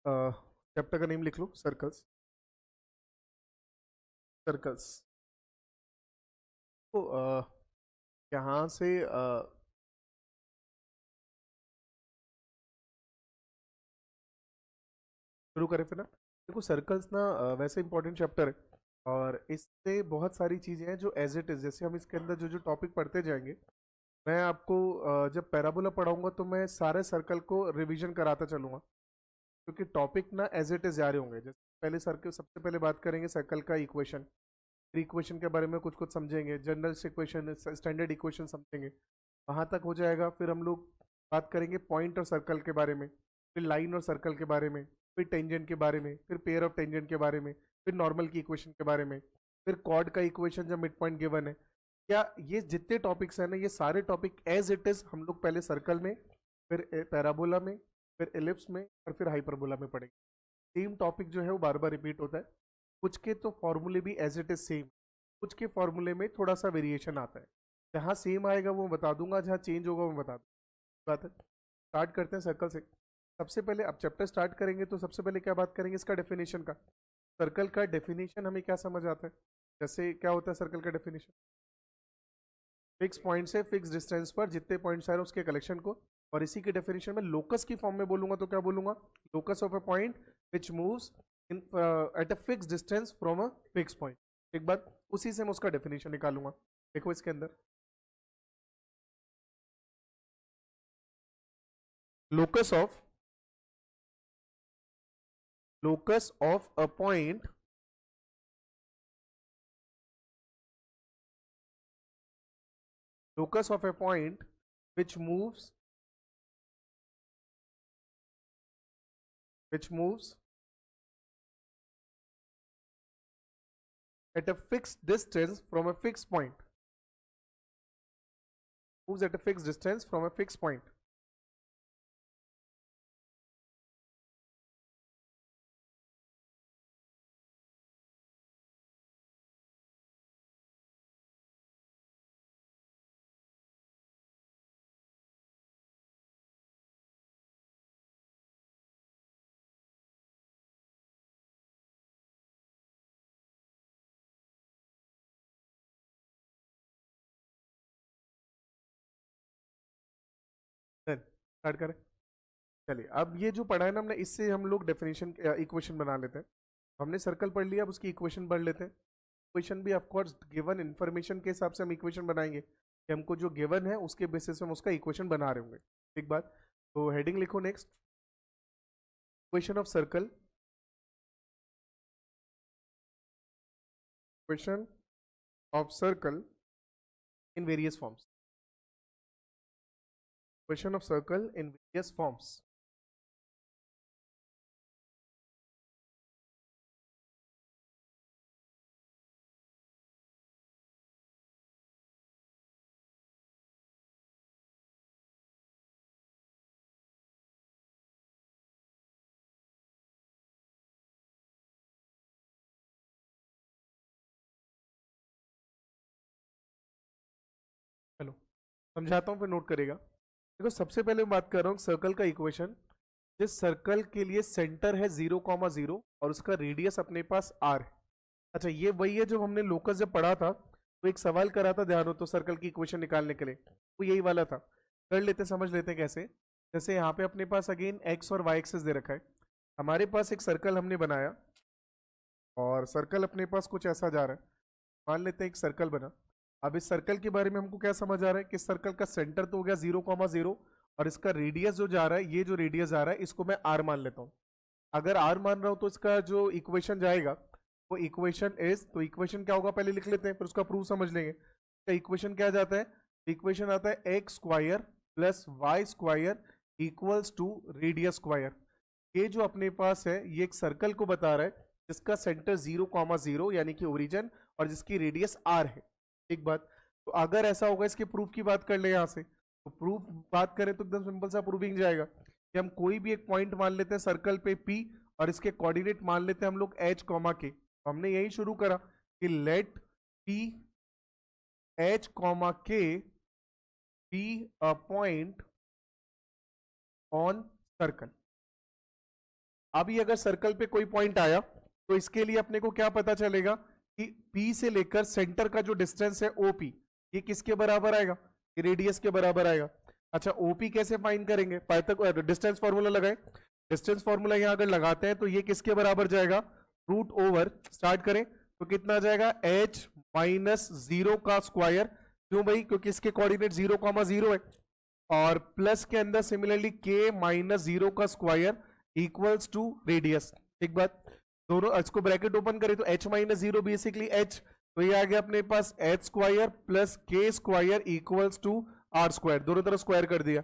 Chapter का name लिख लो, circles. Circles. तो यहाँ से शुरू करें फिर ना। देखो सर्कल्स ना वैसे इंपॉर्टेंट चैप्टर है, और इससे बहुत सारी चीजें हैं जो एज इट इज, जैसे हम इसके अंदर जो जो टॉपिक पढ़ते जाएंगे, मैं आपको जब पैराबोला पढ़ाऊंगा तो मैं सारे सर्कल को रिवीजन कराता चलूंगा, क्योंकि टॉपिक ना एज इट इज जा रहे होंगे। जैसे पहले सर्कल, सबसे पहले बात करेंगे सर्कल का इक्वेशन, फिर इक्वेशन के बारे में कुछ कुछ समझेंगे, जनरल इक्वेशन, स्टैंडर्ड इक्वेशन समझेंगे, वहां तक हो जाएगा। फिर हम लोग बात करेंगे पॉइंट और सर्कल के बारे में, फिर लाइन और सर्कल के बारे में, फिर टेंजेंट के बारे में, फिर पेयर ऑफ टेंजेंट के बारे में, फिर नॉर्मल की इक्वेशन के बारे में, फिर कॉर्ड का इक्वेशन जब मिड पॉइंट गिवन है। क्या ये जितने टॉपिक्स हैं ना, ये सारे टॉपिक एज इट इज हम लोग पहले सर्कल में, फिर पैराबोला में, फिर एलिप्स में, और फिर हाइपरबोला में पढ़ेंगे। सेम टॉपिक जो है वो बार बार रिपीट होता है। कुछ के तो फॉर्मूले भी एज इट इज सेम, कुछ के फॉर्मूले में थोड़ा सा वेरिएशन आता है। जहाँ सेम आएगा वो मैं बता दूंगा, जहाँ चेंज होगा वो मैं बता दूंगा। बात है, स्टार्ट करते हैं सर्कल से। सबसे पहले अब चैप्टर स्टार्ट करेंगे तो सबसे पहले क्या बात करेंगे, इसका डेफिनेशन का। सर्कल का डेफिनेशन हमें क्या समझ आता है, जैसे क्या होता है सर्कल का डेफिनेशन? फिक्स पॉइंट से फिक्स डिस्टेंस पर जितने पॉइंट्स आ रहे हैं उसके कलेक्शन को। और इसी के डेफिनेशन में लोकस की फॉर्म में बोलूंगा तो क्या बोलूंगा? Locus of a point which moves in at a fix distance from a fix point. एक बात, उसी से मैं उसका डेफिनेशन निकालूंगा। देखो इसके अंदर locus of, locus of a point, locus of a point which moves, which moves at a fixed distance from a fixed point, moves at a fixed distance from a fixed point. Then start करें। चलिए, अब ये जो पढ़ा है ना हमने, इससे हम लोग डेफिनेशन इक्वेशन बना लेते हैं। हमने सर्कल पढ़ लिया, अब उसकी इक्वेशन पढ़ लेते हैं। इक्वेशन भी ऑफकोर्स गिवन इन्फॉर्मेशन के हिसाब से हम इक्वेशन बनाएंगे, कि हमको जो गिवन है उसके बेसिस पे हम उसका इक्वेशन बना रहे होंगे। एक बात, तो हेडिंग लिखो next, equation of circle, equation of circle in various forms, equation of circle in various forms. चलो समझाता हूँ फिर नोट करेगा। देखो सबसे पहले मैं बात कर रहा हूँ सर्कल का इक्वेशन, जिस सर्कल के लिए सेंटर है 0,0 और उसका रेडियस अपने पास r है। अच्छा, ये वही है जो हमने लोकस जब पढ़ा था, तो एक सवाल करा था, ध्यान हो तो, सर्कल की इक्वेशन निकालने के लिए, वो यही वाला था। कर लेते, समझ लेते हैं कैसे। जैसे यहाँ पे अपने पास अगेन x और y एक्सिस दे रखा है। हमारे पास एक सर्कल हमने बनाया, और सर्कल अपने पास कुछ ऐसा जा रहा है। मान लेते हैं एक सर्कल बना। अब इस सर्कल के बारे में हमको क्या समझ आ रहा है कि सर्कल का सेंटर तो हो गया 0,0, और इसका रेडियस जो जा रहा है, ये जो रेडियस आ रहा है, इसको मैं आर मान लेता हूँ। अगर आर मान रहा हूं तो इसका जो इक्वेशन जाएगा वो इक्वेशन इज, तो इक्वेशन क्या होगा पहले लिख लेते हैं, फिर उसका प्रूफ समझ लेंगे। तो इक्वेशन क्या जाता है? इक्वेशन आता है x square plus Y square equals to radius square. ये जो अपने पास है, ये एक सर्कल को बता रहा है जिसका सेंटर 0,0 यानी कि ओरिजिन, और जिसकी रेडियस आर है। एक बात, तो अगर ऐसा होगा, इसके प्रूफ की बात कर ले यहाँ से, तो प्रूफ बात करें तो एकदम सिंपल सा प्रूविंग जाएगा कि हम कोई भी एक पॉइंट मान लेते हैं सर्कल पे P, और इसके कोऑर्डिनेट मान लेते हैं हम लोग H, के। तो हमने यही शुरू करा कि let P H, K be a point on circle. अभी अगर सर्कल पे कोई पॉइंट आया तो इसके लिए अपने को क्या पता चलेगा कि P से लेकर सेंटर का जो डिस्टेंस है OP, ये किसके बराबर आएगा? ये रेडियस के बराबर आएगा। अच्छा, OP कैसे फाइंड करेंगे? डिस्टेंस फॉर्मूला लगाए। डिस्टेंस फॉर्मूला यहाँ अगर लगाते हैं तो ये किसके बराबर जाएगा? रूट ओवर, स्टार्ट करें तो कितना जाएगा? h माइनस 0 का स्क्वायर। क्यों भाई? क्योंकि इसके कोऑर्डिनेट 0,0 है। और प्लस के अंदर सिमिलरली k माइनस 0 का स्क्वायर इक्वल्स टू रेडियस। ठीक बात। दोनों इसको ब्रैकेट ओपन करें तो h माइनस 0 बेसिकली h, तो ये आ गया अपने पास h square plus k square equals to r square, दोनों तरफ स्क्वायर कर दिया।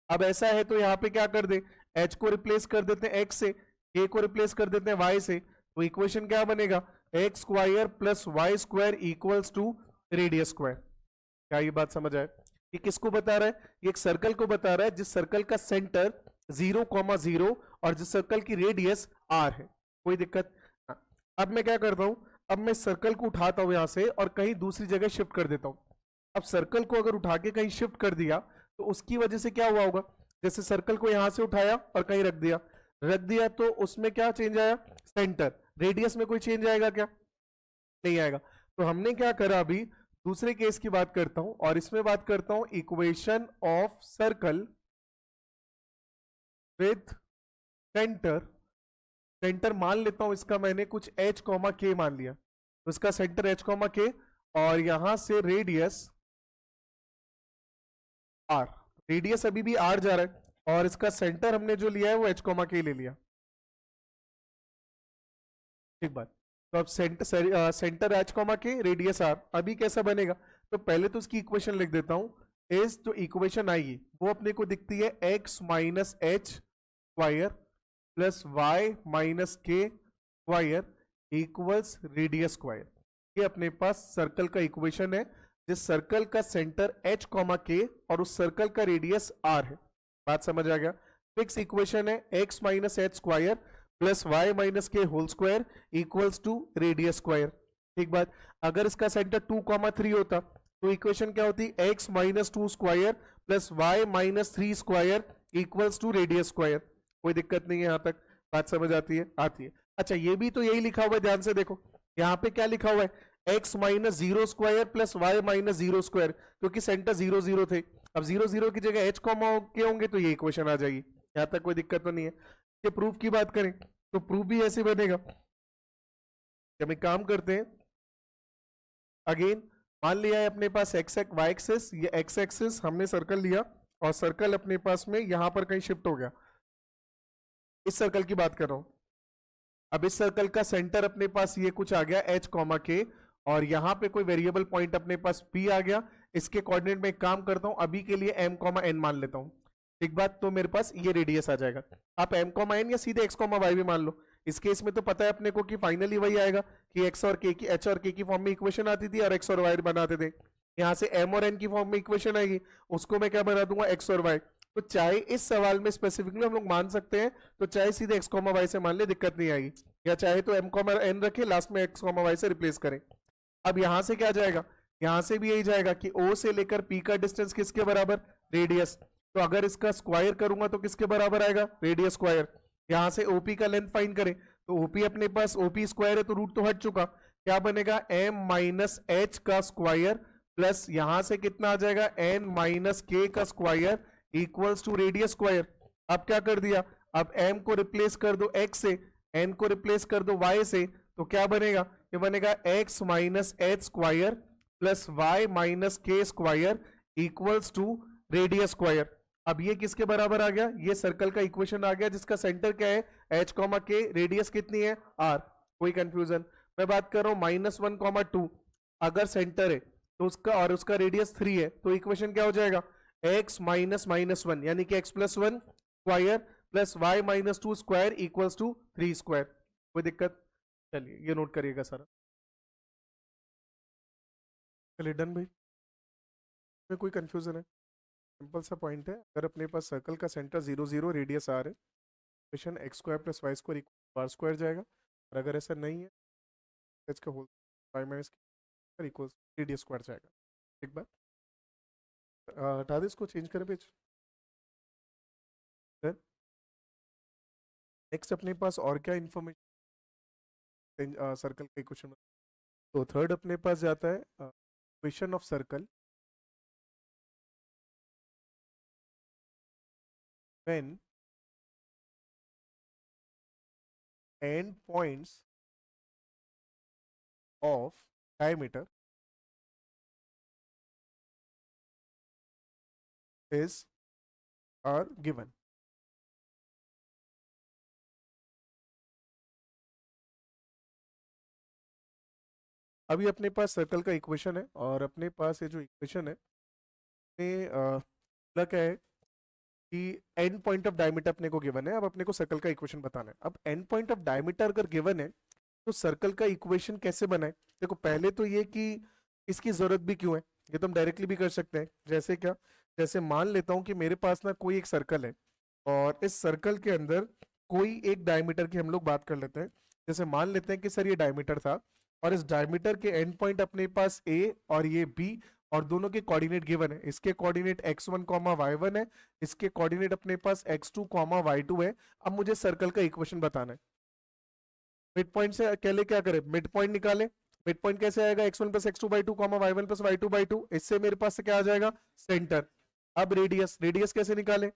अब ऐसा है तो यहाँ पे क्या कर दे? h को रिप्लेस कर देते हैं x से, k को रिप्लेस कर देते हैं y से, तो इक्वेशन क्या बनेगा? x square plus Y square equals to radius square. क्या ये बात समझ आए? ये किसको बता रहा है? ये एक सर्कल को बता रहा है जिस सर्कल का सेंटर 0,0 और जिस सर्कल की रेडियस r है। कोई दिक्कत? हाँ। अब मैं क्या करता हूं, अब मैं सर्कल को उठाता हूं यहां से और कहीं दूसरी जगह शिफ्ट कर देता हूं। अब सर्कल को अगर उठा के कहीं शिफ्ट कर दिया तो उसकी वजह से क्या हुआ होगा? जैसे सर्कल को यहां से उठाया और कहीं रख दिया तो उसमें क्या चेंज आया? सेंटर। रेडियस में कोई चेंज आएगा क्या? नहीं आएगा। तो हमने क्या करा, अभी दूसरे केस की बात करता हूं और इसमें बात करता हूं equation of circle with centre. Centre मान लेता हूं इसका मैंने कुछ h कॉमा के मान लिया, तो इसका सेंटर h कॉमा के और यहां से रेडियस r। रेडियस अभी भी r जा रहा है और इसका सेंटर हमने जो लिया है वो h कॉमा के ले लिया। ठीक बात। तो अब centre h comma k, radius r, अभी कैसा बनेगा? तो पहले तो इसकी इक्वेशन लिख देता हूं। इस जो इक्वेशन आएगी वो अपने को दिखती है x minus H square plus Y minus के स्क्वायर इक्वल्स रेडियस स्क्वायर। ये अपने पास सर्कल का इक्वेशन है जिस सर्कल का सेंटर h कॉमा के और उस सर्कल का रेडियस r है। बात समझ आ गया? फिक्स इक्वेशन है x minus H square plus Y minus K whole square equals to radius square. ठीक बात। अगर इसका सेंटर 2,3 होता तो इक्वेशन क्या होती? x minus 2 square plus Y minus 3 square equals to radius square. कोई दिक्कत नहीं है यहाँ तक? बात समझ आती है? आती है। अच्छा, ये भी तो यही लिखा हुआ है, ध्यान से देखो यहाँ पे क्या लिखा हुआ है? x minus 0 square plus Y minus 0 square, क्योंकि सेंटर 0,0 थे। अब 0,0 की जगह h कॉमा के होंगे तो ये इक्वेशन आ जाएगी। यहाँ तक कोई दिक्कत तो नहीं है। ये प्रूफ की बात करें तो प्रूफ भी ऐसे बनेगा। हम एक काम करते हैं, अगेन मान लिया है अपने पास एक्स वाई एक्सेस, ये एक्स एक्सेस हमने सर्कल लिया और सर्कल अपने पास में यहां पर कहीं शिफ्ट हो गया। इस सर्कल की बात कर रहा हूं। अब इस सर्कल का सेंटर अपने पास ये कुछ आ गया h कॉमा के और यहाँ पे कोई वेरिएबल पॉइंट अपने पास p आ गया। इसके कोऑर्डिनेट में एक काम करता हूं, अभी के लिए m कॉमा n मान लेता हूं। एक बात, तो मेरे पास ये रेडियस आ जाएगा। आप m कॉमा n या सीधे x कॉमा y भी मान लो। इस केस में तो पता है अपने को कि फाइनली वही आएगा कि x और k की, h और k की फॉर्म में इक्वेशन आती थी और x और y बनाते थे। यहाँ से m और n की फॉर्म में इक्वेशन आएगी, उसको मैं क्या बना दूंगा? x और y। तो चाहे इस सवाल में स्पेसिफिकली हम लोग मान सकते हैं, तो चाहे सीधे एक्स कॉमा वाई से मान ले, दिक्कत नहीं आएगी, या चाहे तो एम कॉमा एन रखे, लास्ट में एक्स कॉमा वाई से रिप्लेस करें। अब यहां से क्या जाएगा? यहां से भी यही जाएगा कि ओ से लेकर पी का डिस्टेंस किसके बराबर? रेडियस। तो अगर इसका स्क्वायर करूंगा तो किसके बराबर आएगा? Radius square. यहां से ओपी का लेंथ फाइंड करें तो ओपी अपने पास, ओपी स्क्वायर है तो रूट तो हट चुका, क्या बनेगा? एम माइनस एच का स्क्वायर प्लस यहां से कितना आ जाएगा? एन माइनस के का square equals to radius square. अब क्या कर दिया? अब m को रिप्लेस कर दो x से, n को रिप्लेस कर दो y से, तो क्या बनेगा? ये बनेगा x minus H square plus Y minus के square equals to radius square. अब ये किसके बराबर आ गया? ये सर्कल का इक्वेशन आ गया जिसका सेंटर क्या है? h कॉमा के, रेडियस कितनी है? r। कोई कंफ्यूजन? मैं बात कर रहा हूं -1,2। अगर सेंटर है तो उसका और उसका रेडियस 3 है तो इक्वेशन क्या हो जाएगा? x माइनस -1 यानी कि x plus 1 square plus Y minus 2 square equals to 3 square. कोई दिक्कत? चलिए ये नोट करिएगा सारा। चलिए डन भाई, में कोई कंफ्यूजन है? सिंपल सा पॉइंट है, अगर अपने पास सर्कल का सेंटर 0,0, रेडियस आर है, equation X square plus Y square equal R square जाएगा। और अगर ऐसा नहीं है, एच का whole Y minus equal radius square जाएगा। एक बार हटा दे इसको, चेंज करें पेज। नेक्स्ट अपने पास और क्या इन्फॉर्मेशन सर्कल का इक्वेशन। तो थर्ड अपने पास जाता है equation of circle when end points of diameter is are given. अभी अपने पास सर्कल का इक्वेशन है और अपने पास ये जो इक्वेशन है में बोला क्या है कि एंड पॉइंट ऑफ डायमीटर अपने को गिवन है। अब अपने को सर्कल का इक्वेशन बताना है। अब एंड पॉइंट ऑफ डायमीटर अगर गिवन है तो सर्कल का इक्वेशन कैसे बनाए। देखो पहले तो ये कि इसकी जरूरत भी क्यों है, ये तो हम डायरेक्टली भी कर सकते हैं। जैसे क्या, जैसे मान लेता हूं कि मेरे पास ना कोई एक सर्कल है और इस सर्कल के अंदर कोई एक डायमीटर की हम लोग बात कर लेते हैं। जैसे मान लेते हैं कि सर ये डायमीटर था और इस डायमीटर के एंड पॉइंट अपने पास ए और ये बी और दोनों के कोऑर्डिनेट गिवन है। इसके कोऑर्डिनेट x1 कॉमा y1 है, इसके कोऑर्डिनेट अपने पास x2 कॉमा y2 है। अब मुझे सर्कल का इक्वेशन बताना है। मिड पॉइंट से अकेले क्या करें, मिड पॉइंट निकाले। मिड पॉइंट कैसे आएगा, x1 plus X two by two comma Y one plus Y two by two. इससे मेरे पास से क्या आ जाएगा, सेंटर। अब रेडियस, रेडियस कैसे निकाले,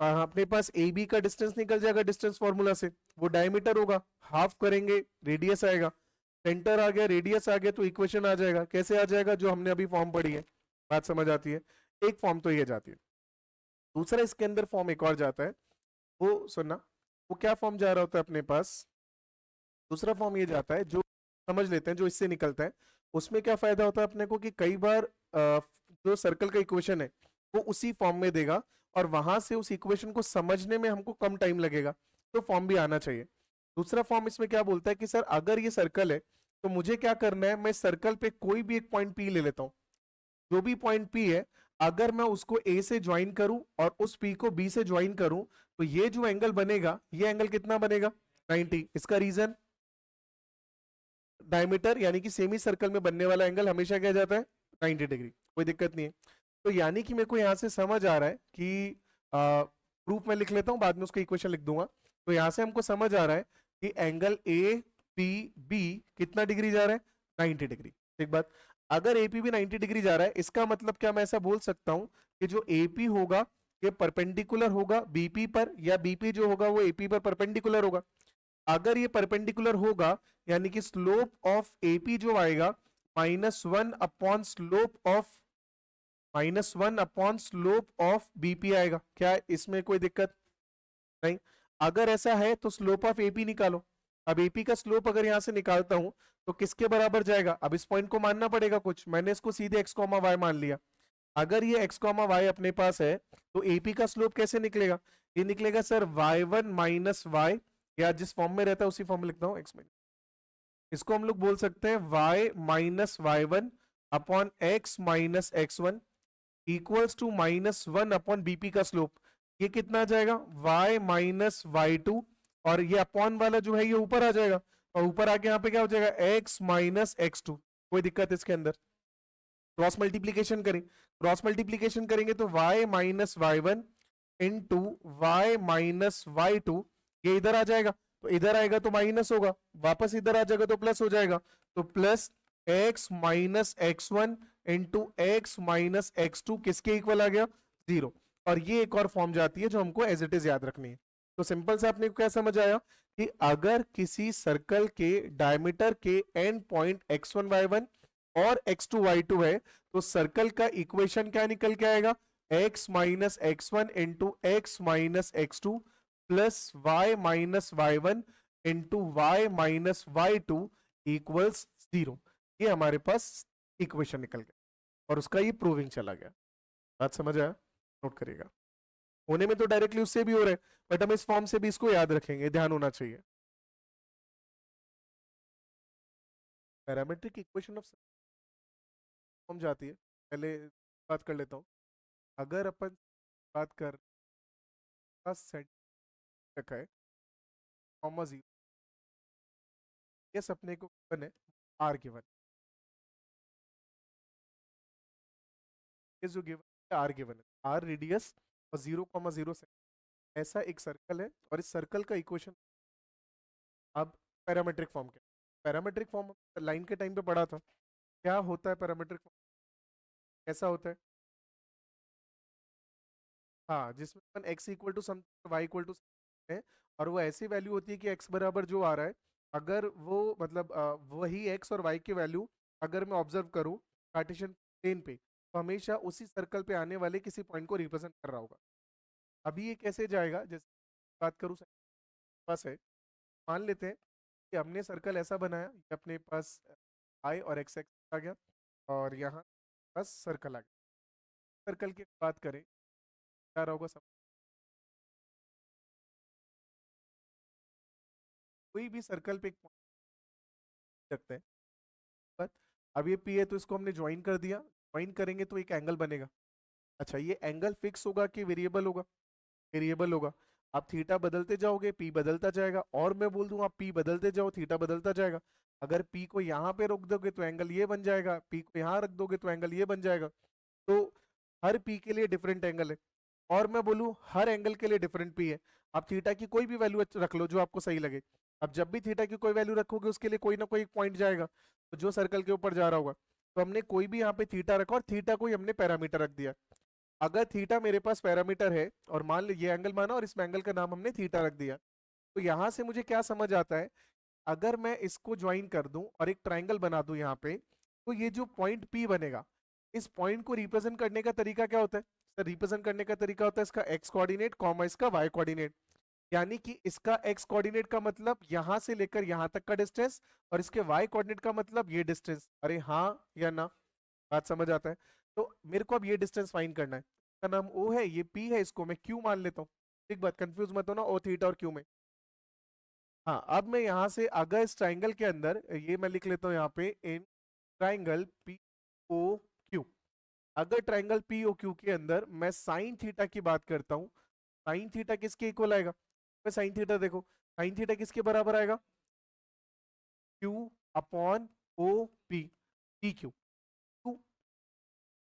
अपने पास ए बी का डिस्टेंस निकल जाएगा डिस्टेंस फॉर्मूला से। वो डायमीटर होगा, हाफ करेंगे रेडियस आएगा। सेंटर आ गया, रेडियस आ गया, तो इक्वेशन आ जाएगा। कैसे आ जाएगा, जो हमने अभी फॉर्म पढ़ी है। बात समझ आती है। एक फॉर्म तो ये जाती है। दूसरा इसके अंदर फॉर्म एक और जाता है, वो सुनना। वो क्या फॉर्म जा रहा होता है अपने पास, दूसरा फॉर्म ये जाता है जो समझ लेते हैं, जो इससे निकलता है। उसमें क्या फायदा होता है अपने को कि कई बार जो सर्कल का इक्वेशन है वो उसी फॉर्म में देगा और वहां से उस इक्वेशन को समझने में हमको कम टाइम लगेगा। तो फॉर्म भी आना चाहिए। दूसरा फॉर्म इसमें क्या बोलता है कि सर अगर ये सर्कल है तो मुझे क्या करना है, मैं सर्कल पे कोई भी एक पॉइंट पी ले लेता हूँ। जो भी पॉइंट पी है, अगर मैं उसको ए से ज्वाइन करूं और उस पी को बी से ज्वाइन करूं तो ये जो एंगल बनेगा, ये एंगल कितना बनेगा, 90। इसका रीजन, डायमीटर यानी कि सेमी सर्कल में बनने वाला एंगल हमेशा क्या जाता है, 90 डिग्री। कोई दिक्कत नहीं है। तो यानी कि मेरे को यहां से समझ आ रहा है कि प्रूफ में लिख लेता हूं, बाद में उसका इक्वेशन लिख दूंगा। तो यहां से हमको समझ आ रहा है कि एंगल ए पी बी कितना डिग्री जा रहा है, 90 डिग्री। एक बात, अगर एपी भी 90 डिग्री जा रहा है, इसका मतलब क्या मैं ऐसा बोल सकता हूं कि जो एपी होगा ये परपेंडिकुलर होगा बीपी पर, या बीपी जो होगा वो एपी पर परपेंडिकुलर होगा। अगर ये परपेंडिकुलर होगा यानी कि स्लोप ऑफ एपी जो आएगा -1 अपॉन स्लोप ऑफ बीपी आएगा। क्या इसमें कोई दिक्कत नहीं। अगर ऐसा है तो स्लोप ऑफ एपी निकालो। अब एपी का स्लोप अगर यहां से निकालता हूं तो किसके बराबर जाएगा, अब इस पॉइंट को मानना पड़ेगा कुछ। मैंने इसको सीधे एक्स कॉमा वाई मान लिया। अगर ये एक्स कॉमा वाई अपने पास है तो एपी का स्लोप कैसे निकलेगा, ये निकलेगा सर y1 माइनस वाई, या जिस फॉर्म में रहता है उसी फॉर्म में लिखता हूं एक्स। इसको हम लोग बोल सकते हैं y minus Y one upon X minus X one equals to -1 upon BP का स्लोप। ये कितना आ जाएगा, y माइनस वाई टू, और ये अपॉन वाला जो है ये ऊपर आ जाएगा, और ऊपर आके यहाँ पे क्या हो जाएगा, x माइनस एक्स टू। कोई दिक्कत इसके अंदर, क्रॉस मल्टीप्लीकेशन करें। क्रॉस मल्टीप्लीकेशन करेंगे तो y minus Y one into Y minus Y two, ये इधर आ जाएगा। तो इधर आएगा तो माइनस होगा, वापस इधर आ जाएगा तो प्लस हो जाएगा। तो plus X minus X one into X minus X two किसके इक्वल आ गया, 0। और ये एक और फॉर्म जाती है जो हमको एज इट इज याद रखनी है। तो सिंपल से आपने क्या समझ आया कि अगर किसी सर्कल के डायमीटर के एंड पॉइंट x1 y1 और x2 y2 है तो सर्कल का इक्वेशन क्या निकल के आएगा, x minus X one into X minus X two plus Y minus Y one into Y minus Y two equals 0। ये हमारे पास इक्वेशन निकल गया और उसका ये प्रूविंग चला गया। बात समझ आया, नोट करिएगा। होने में तो डायरेक्टली उससे भी हो रहा है, बट हम इस फॉर्म से भी इसको याद रखेंगे, ध्यान होना चाहिए। पैरामेट्रिक इक्वेशन ऑफ फॉर्म जाती है, पहले बात कर लेता हूँ। अगर अपन बात कर सेट रखा है कॉमा जीरो, ये सपने को गिवन है, आर गिवन, ये जो गिवन है आर गिवन है, आर रेडियस और 0,0 सेकंड ऐसा एक सर्कल है और इस सर्कल का इक्वेशन अब पैरामेट्रिक फॉर्म क्या, पैरामेट्रिक फॉर्म लाइन के टाइम पे पढ़ा था, क्या होता है पैरामेट्रिक फॉर्म, कैसा होता है? हाँ, जिसमें अपन x equal to some y equal to है, और वो ऐसी वैल्यू होती है कि x बराबर जो आ रहा है, अगर वो मतलब वही x और y की वैल्यू अगर मैं ऑब्जर्व करूँ कार्टेशियन प्लेन पे, तो हमेशा उसी सर्कल पे आने वाले किसी पॉइंट को रिप्रेजेंट कर रहा होगा। अभी ये कैसे जाएगा, जैसे बात करूँ पास है, मान लेते हैं कि हमने सर्कल ऐसा बनाया, ये अपने पास y और x एक्स आ गया, और यहाँ बस सर्कल आ गया। सर्कल की बात करें क्या रहा होगा, कोई भी सर्कल पे एक पॉइंट रखते हैं, पर अब ये P है तो इसको हमने ज्वाइन कर दिया, ज्वाइन करेंगे तो एक एंगल बनेगा। अच्छा, ये एंगल फिक्स होगा कि वेरिएबल होगा? वेरिएबल होगा। आप थीटा बदलते जाओगे P बदलता जाएगा, और मैं बोल दूं आप P बदलते जाओ थीटा बदलता जाएगा। अगर P को यहाँ पे रोक दोगे तो एंगल ये बन जाएगा, P को यहाँ रख दोगे तो एंगल ये बन जाएगा। तो हर P के लिए डिफरेंट एंगल है, और मैं बोलूं हर एंगल के लिए डिफरेंट P है। आप थीटा की कोई भी वैल्यू रख लो जो आपको सही लगे। अब जब भी थीटा की कोई वैल्यू रखोगे उसके लिए कोई ना कोई पॉइंट जाएगा, तो जो सर्कल के ऊपर जा रहा होगा, तो हमने कोई भी यहाँ पे थीटा रखा और थीटा को ही हमने पैरामीटर रख दिया। अगर थीटा मेरे पास पैरामीटर है और मान लो ये एंगल माना और इस एंगल का नाम हमने थीटा रख दिया, तो यहां से मुझे क्या समझ आता है, अगर मैं इसको ज्वाइन कर दूं और एक ट्रायंगल बना दूं यहाँ पे, तो ये जो पॉइंट P बनेगा, इस पॉइंट को रिप्रेजेंट करने का तरीका क्या होता है? सर रिप्रेजेंट करने का तरीका होता है इसका x कोऑर्डिनेट कॉमा इसका y कोऑर्डिनेट, यानी कि इसका x कोऑर्डिनेट का मतलब यहां से लेकर यहां तक का डिस्टेंस, और इसके y कोऑर्डिनेट का मतलब ये डिस्टेंस। अरे हाँ या ना, बात समझ आता है? तो मेरे को अब ये डिस्टेंस फाइंड करना है, इसका नाम O है, ये P है, इसको मैं Q मान लेता हूँ। एक बात कंफ्यूज मत हो ना O थीटा और Q में। हाँ, अब मैं यहाँ से अगर इस ट्राइंगल के अंदर ये मैं लिख लेता हूँ यहाँ पे in triangle P O Q, अगर ट्राइंगल पी ओ क्यू के अंदर मैं साइन थीटा की बात करता हूँ, साइन थीटा किसके इक्वल आएगा? मैं साइन थीटा देखो, साइन थीटा किसके बराबर आएगा? Q upon O P, P Q, Q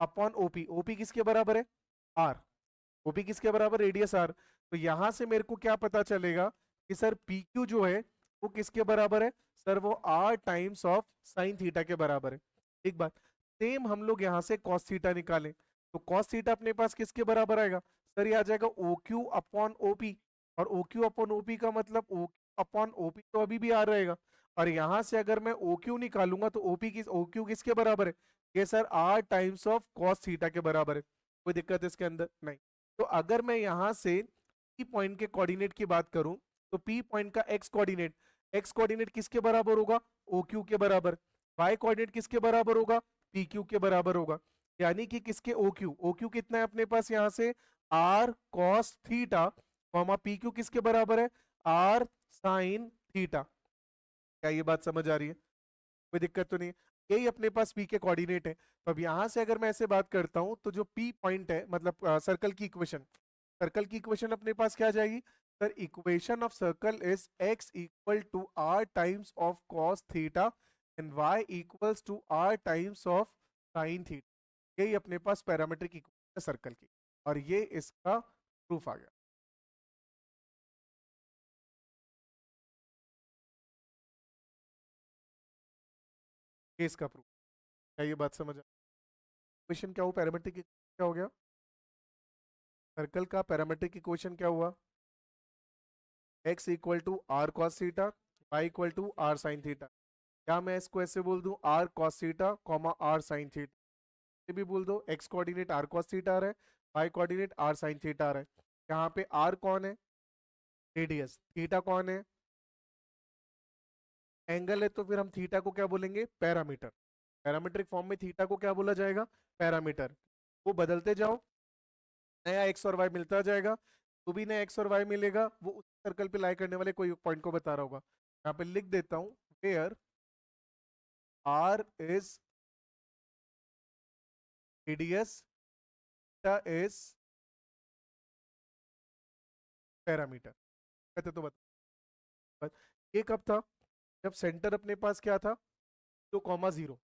upon OP, OP किसके बराबर है? आर, ओपी किसके बराबर? Radius R. तो यहां से मेरे को क्या पता चलेगा कि सर पी क्यू जो है वो किसके बराबर है? सर वो R times of sine theta के बराबर है। एक बात, सेम हम लोग यहाँ से कॉस थीटा निकालें, तो कॉस थीटा अपने पास किसके बराबर आएगा? सर ये आ जाएगा ओ क्यू अपॉन ओपी, और ओ क्यू अपॉन ओपी का मतलब ओ अपॉन ओपी तो अभी भी आ रहेगा, और यहां से अगर मैं ओ क्यू निकालूंगा तो ओपी किस ओ क्यू किसके बराबर है? ये sir R times of cos theta के बराबर है। कोई दिक्कत है इसके अंदर? नहीं। तो अगर मैं यहां से पी पॉइंट के कोऑर्डिनेट की बात करूं, तो पी पॉइंट का एक्स कोऑर्डिनेट किसके बराबर होगा? ओ क्यू के बराबर। वाई कोऑर्डिनेट किसके बराबर होगा? पी क्यू के बराबर होगा। यानी कि किसके ओ क्यू कितना है अपने पास यहां से? R cos theta, comma P Q किसके बराबर है? R sine theta. क्या ये बात समझ आ रही है? कोई दिक्कत तो नहीं है? यही अपने पास पी के कोऑर्डिनेट है। तो अब यहां से अगर मैं ऐसे बात करता हूं, तो जो पी पॉइंट है मतलब सर्कल की इक्वेशन, सर्कल की इक्वेशन अपने पास क्या आ जाएगी? Sir equation of circle is x equal to R times of cos theta and y equals to R times of sine theta. यही अपने पास पैरामीट्रिक इक्वेशन है सर्कल की, और ये इसका प्रूफ आ गया। ये इसका प्रूफ। क्या ये बात समझ आ? इक्वेशन क्या हो पैरामीट्रिक क्या हो गया? सर्कल का पैरामीट्रिक इक्वेशन क्या हुआ? x equal to R cos theta, y equal to R sine theta. क्या मैं इसको ऐसे बोल दूं R cos theta comma R sine theta? ये भी बोल दो x coordinate R cos theta आ रहा है, y coordinate R sine theta आ रहा है। यहाँ पे r कौन है? रेडियस। थीटा कौन है? एंगल है। तो फिर हम थीटा को क्या बोलेंगे? पैरामीटर। पैरामीट्रिक फॉर्म में थीटा को क्या बोला जाएगा? पैरामीटर। वो बदलते जाओ, नया एक्स और वाई मिलता जाएगा, तो भी नया एक्स और वाई मिलेगा, वो उस सर्कल पे लाई करने वाले कोई पॉइंट को बता रहा होगा। यहाँ पे लिख देता हूँ where R is radius, theta is parameter. कहते तो बता, ये कब था? जब सेंटर अपने पास क्या था? 0,0।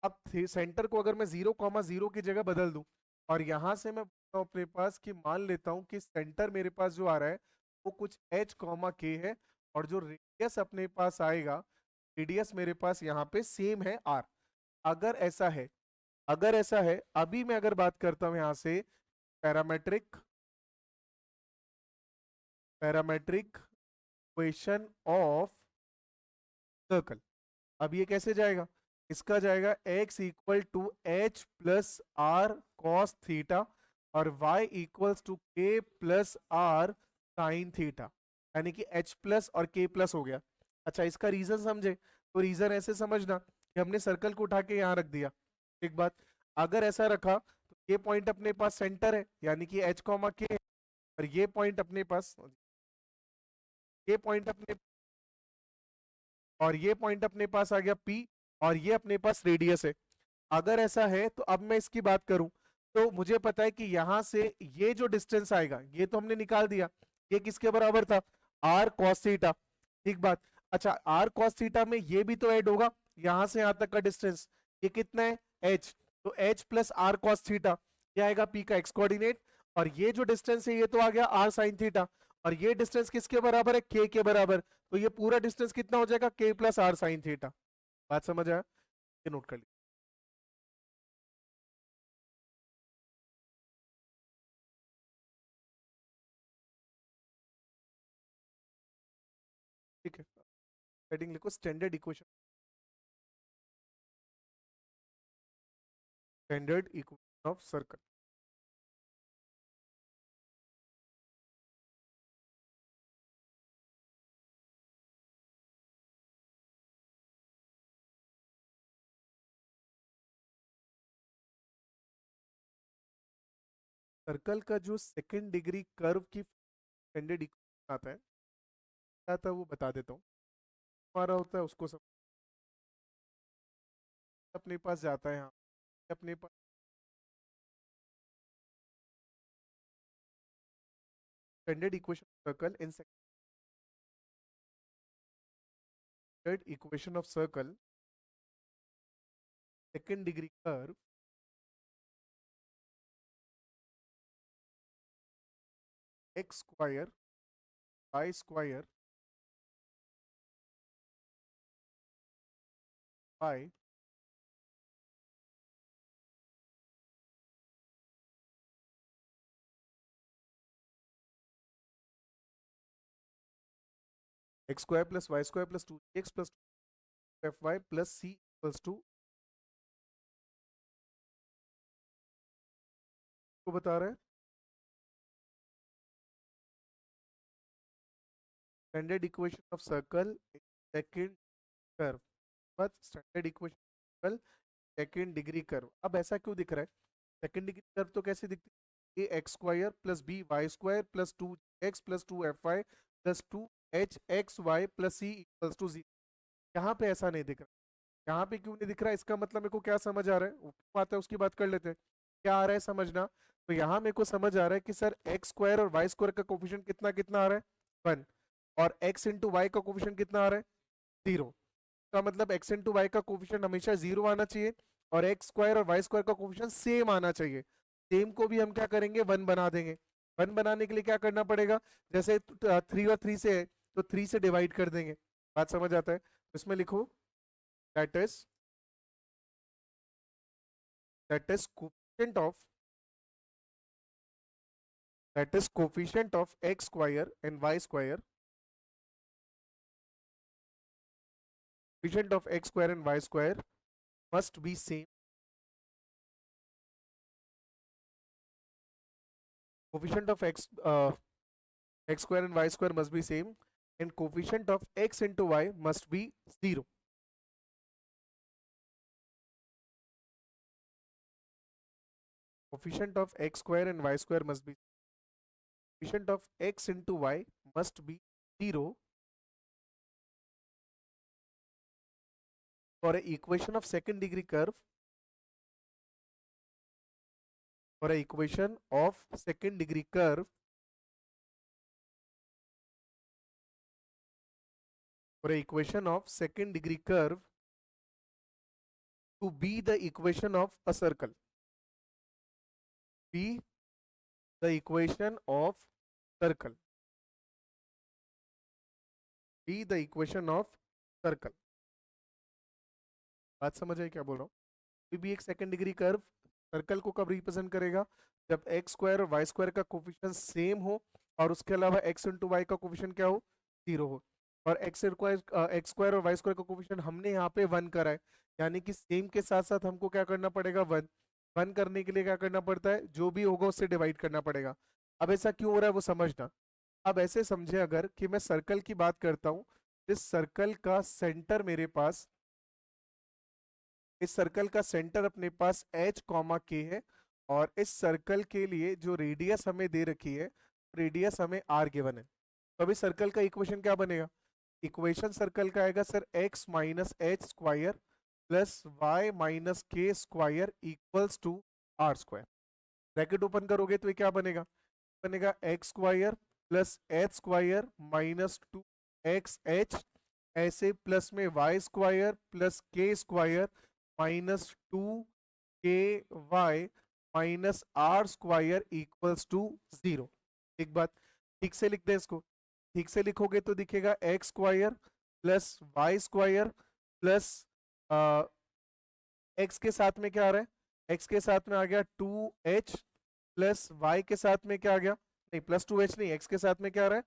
अब सेंटर को अगर मैं 0,0 की जगह बदल दूं, और यहां से मैं हूँ अपने पास कि मान लेता हूँ कि सेंटर मेरे पास जो आ रहा है वो कुछ h कॉमा k है, और जो रेडियस अपने पास आएगा, रेडियस मेरे पास यहाँ पे सेम है r। अगर ऐसा है, अगर ऐसा है, अभी मैं अगर बात करता हूँ यहाँ से parametric parametric equation of circle, अब ये कैसे जाएगा? इसका जाएगा x equal to H plus R cos theta और y equals to k plus R sine theta, यानी कि h प्लस और k प्लस हो गया। अच्छा, इसका रीजन समझे तो रीजन ऐसे समझना कि हमने सर्कल को उठा के यहाँ रख दिया। एक बात, अगर ऐसा रखा तो ये पॉइंट अपने पास सेंटर है यानी कि h कॉमा k, और ये पॉइंट अपने पास, ये पॉइंट अपने और ये पॉइंट अपने पास आ गया P, और ये अपने पास रेडियस है। अगर ऐसा है तो अब मैं इसकी बात करूं तो मुझे पता है कि यहां से ये जो डिस्टेंस आएगा ये तो हमने निकाल दिया, ये किसके बराबर था? R cos theta. ठीक बात। अच्छा, आर कॉस थीटा में ये भी तो ऐड होगा, यहां से यहां तक का डिस्टेंस, ये कितना है? एच। तो H plus R cos theta, ये आएगा पी का एक्स कोऑर्डिनेट, और ये जो डिस्टेंस है ये तो आ गया आर साइन थीटा, और ये डिस्टेंस किसके बराबर है? के बराबर। तो ये पूरा डिस्टेंस कितना हो जाएगा? के प्लस आर साइन थीटा। बात समझ आया? ये नोट कर लिया। ठीक है, हेडिंग लिखो standard equation, standard equation of circle. Circle का जो सेकंड डिग्री कर्व की स्टैंडर्ड इक्वेशन आता है, क्या था वो बता देता हूँ। हमारा होता है उसको सब अपने पास जाता है यहाँ, अपने पास standard equation circle in standard equation of circle second degree curve x square y square by x square plus Y square plus two x plus f y plus c equals to को बता रहा है standard equation of circle second curve, बस standard equation circle second degree curve. अब ऐसा क्यों दिख रहा है? सेकंड डिग्री कर्व तो कैसे दिखती है? A x square plus b y square plus two x plus two f y plus two h x y plus c equals to zero. यहाँ पे ऐसा नहीं दिख रहा। यहाँ पे क्यों नहीं दिख रहा? इसका मतलब मेरे को क्या समझ आ रहा है, वो क्यों आता है उसकी बात कर लेते हैं। क्या आ रहा है समझना, तो यहाँ मेरे को समझ आ रहा है कि सर एक्स स्क्वायर और वाई स्क्वायर का कोफिशिएंट कितना कितना आ रहा है? वन। और एक्स इंटू वाई का कोफिशिएंट कितना आ रहा है? जीरो। का मतलब एक्स इंटू वाई का कोफिशिएंट हमेशा जीरो आना चाहिए, और एक्स स्क्वायर और वाई स्क्वायर का कोफिशिएंट सेम आना चाहिए। सेम को भी हम क्या करेंगे? वन बना देंगे। वन बनाने के लिए क्या करना पड़ेगा? जैसे थ्री और थ्री से है तो थ्री से डिवाइड कर देंगे। बात समझ आता है? तो इसमें लिखो that is coefficient of coefficient of X square and Y square, coefficient of X square and Y square must be same, coefficient of x square and y square must be same, and coefficient of x into y must be 0. Coefficient of x square and y square must be, coefficient of x into y must be 0 for a equation of second degree curve, for a equation of second degree curve, for a equation of second degree curve to be the equation of a circle, be the equation of circle, be the equation of circle. बात समझ आई क्या बोल रहा हूँ? कोई भी एक second degree curve circle को कब रिप्रेजेंट करेगा? जब एक्स स्क्वायर और वाई स्क्वायर का कोफिशिएंट सेम हो और उसके अलावा एक्स इंटू वाई का कोफिशिएंट क्या हो? जीरो हो। और एक्स स्क्वायर और वाई स्क्वायर का कोफिशिएंट हमने यहाँ पे वन करा है, यानी कि सेम के साथ साथ हमको क्या करना पड़ेगा? वन। वन करने के लिए क्या करना पड़ता है? जो भी होगा उससे डिवाइड करना पड़ेगा। अब ऐसा क्यों हो रहा है वो समझना। अब ऐसे समझे अगर कि मैं सर्कल की बात करता हूँ, इस सर्कल का सेंटर मेरे पास, इस सर्कल का सेंटर अपने पास h कॉमा के है, और इस सर्कल के लिए जो रेडियस हमें दे रखी है, रेडियस हमें r गिवन है। तो अभी सर्कल का इक्वेशन क्या बनेगा? इक्वेशन सर्कल का आएगा sir x minus H square plus Y minus के square equals to r square. Bracket open करोगे तो ये क्या बनेगा? बनेगा x square plus h square minus two x h, ऐसे प्लस में वाई स्क्वायर प्लस के square minus two k y minus are square equals to zero. एक बात ठीक से लिख दे इसको। ठीक से लिखोगे तो दिखेगा X square plus Y square plus X के साथ में क्या आ रहा है? एक्स के साथ में आ गया टू एच, प्लस वाई के साथ में क्या आ गया? नहीं, प्लस टू एच नहीं, एक्स के साथ में क्या आ रहा है?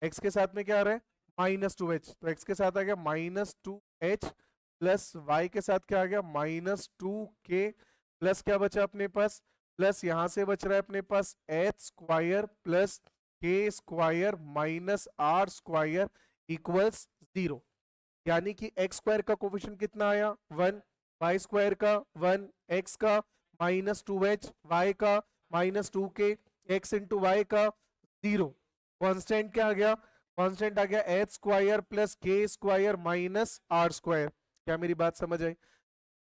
एक्स के साथ में क्या आ रहा है? Minus two H. तो एक्स के साथ आ गया minus two H, plus Y के साथ क्या आ गया? माइनस टू के, प्लस क्या बचा अपने पास? प्लस यहां से बच रहा है अपने पास एच स्क्वायर प्लस के square minus are square equals zero. यानी कि एक्स स्क्वायर का कोफिशिएंट कितना आया? वन। वाई स्क्वायर का वन, एक्स का माइनस टू एच, वाई का minus two K, X into Y का जीरो। कॉन्स्टेंट क्या आ गया? कॉन्स्टेंट आ गया एच स्क्वायर प्लस के स्क्वायर माइनस आर स्क्वायर। क्या मेरी बात समझ आई?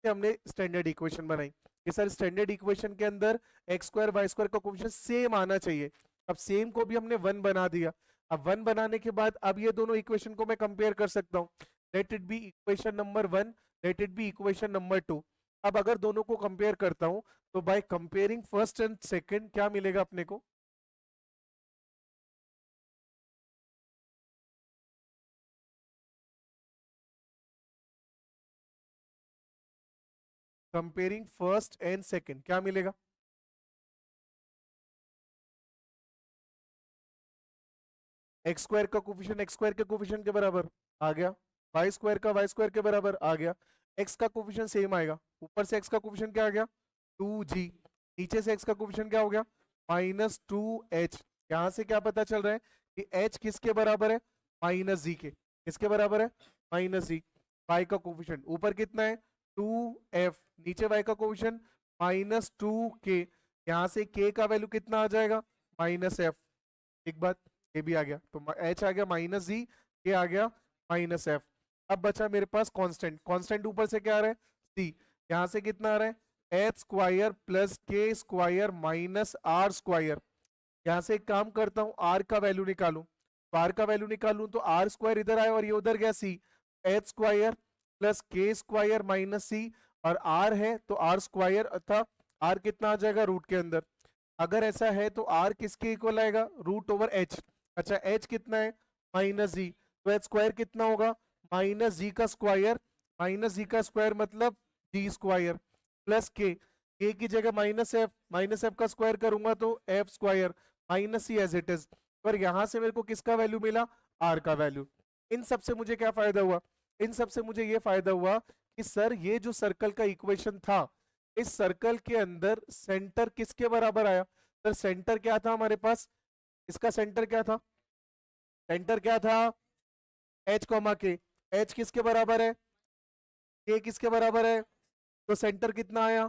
हमने स्टैंडर्ड इक्वेशन बनाई कि सर स्टैंडर्ड इक्वेशन के अंदर एक्स स्क्वायर वाई स्क्वायर का कोफिशिएंट सेम आना चाहिए। अब सेम को भी हमने वन बना दिया। अब वन बनाने के बाद अब ये दोनों इक्वेशन को मैं कंपेयर कर सकता हूँ। Let it be equation number one, let it be equation number two. अब अगर दोनों को कंपेयर करता हूं तो by comparing first and second क्या मिलेगा अपने को? कंपेयरिंग फर्स्ट एंड सेकंड क्या मिलेगा? एक्स स्क्वायर का कोफिशिएंट एक्स स्क्वायर के कोफिशिएंट के बराबर आ गया, वाई स्क्वायर का वाई स्क्वायर के बराबर आ गया। एक्स का कोफिशिएंट सेम आएगा, ऊपर से एक्स का कोफिशिएंट क्या आ गया? टू जी, नीचे से एक्स का कोफिशिएंट क्या हो गया? Minus two H. यहां से क्या पता चल रहा है कि एच किसके बराबर है? माइनस जी के। किसके बराबर है? माइनस जी। वाई का कोफिशिएंट ऊपर कितना है? टू एफ, नीचे वाई का कोफिशिएंट माइनस टू के। यहां से के का वैल्यू कितना आ जाएगा? Minus F. एक बात, ये भी आ गया तो एच आ गया माइनस जी, ये आ गया माइनस एफ। अब बचा मेरे पास कांस्टेंट, कांस्टेंट ऊपर से क्या आ रहा है? सी। यहां से कितना आ रहा है? एच स्क्वायर प्लस के स्क्वायर माइनस आर स्क्वायर। यहां से एक काम करता हूं, आर का वैल्यू निकालूं। तो आर का वैल्यू निकालूं तो आर स्क्वायर इधर आया और ये उधर गया सी। एच स्क्वायर प्लस के स्क्वायर माइनस सी, और आर है तो आर स्क्वायर, अर्थात आर कितना आ जाएगा? रूट के अंदर। अगर ऐसा है तो आर किसके इक्वल आएगा? Root over H. अच्छा, एच कितना है? Minus G. तो एच स्क्वायर कितना होगा? माइनस जी का स्क्वायर, माइनस जी का स्क्वायर मतलब जी स्क्वायर प्लस के की जगह माइनस एफ, माइनस एफ का स्क्वायर करूंगा तो F square minus C as it is. पर यहां से मेरे को किसका वैल्यू मिला? आर का वैल्यू। इन सब से मुझे क्या फायदा हुआ? इन सब से मुझे ये फायदा हुआ कि सर ये जो सर्कल का इक्वेशन था, इस सर्कल के अंदर सेंटर किसके बराबर आया? सर सेंटर क्या था हमारे पास? इसका सेंटर क्या था? सेंटर क्या था? एच कॉमा के। एच किसके बराबर है? के किसके बराबर है? तो सेंटर कितना आया?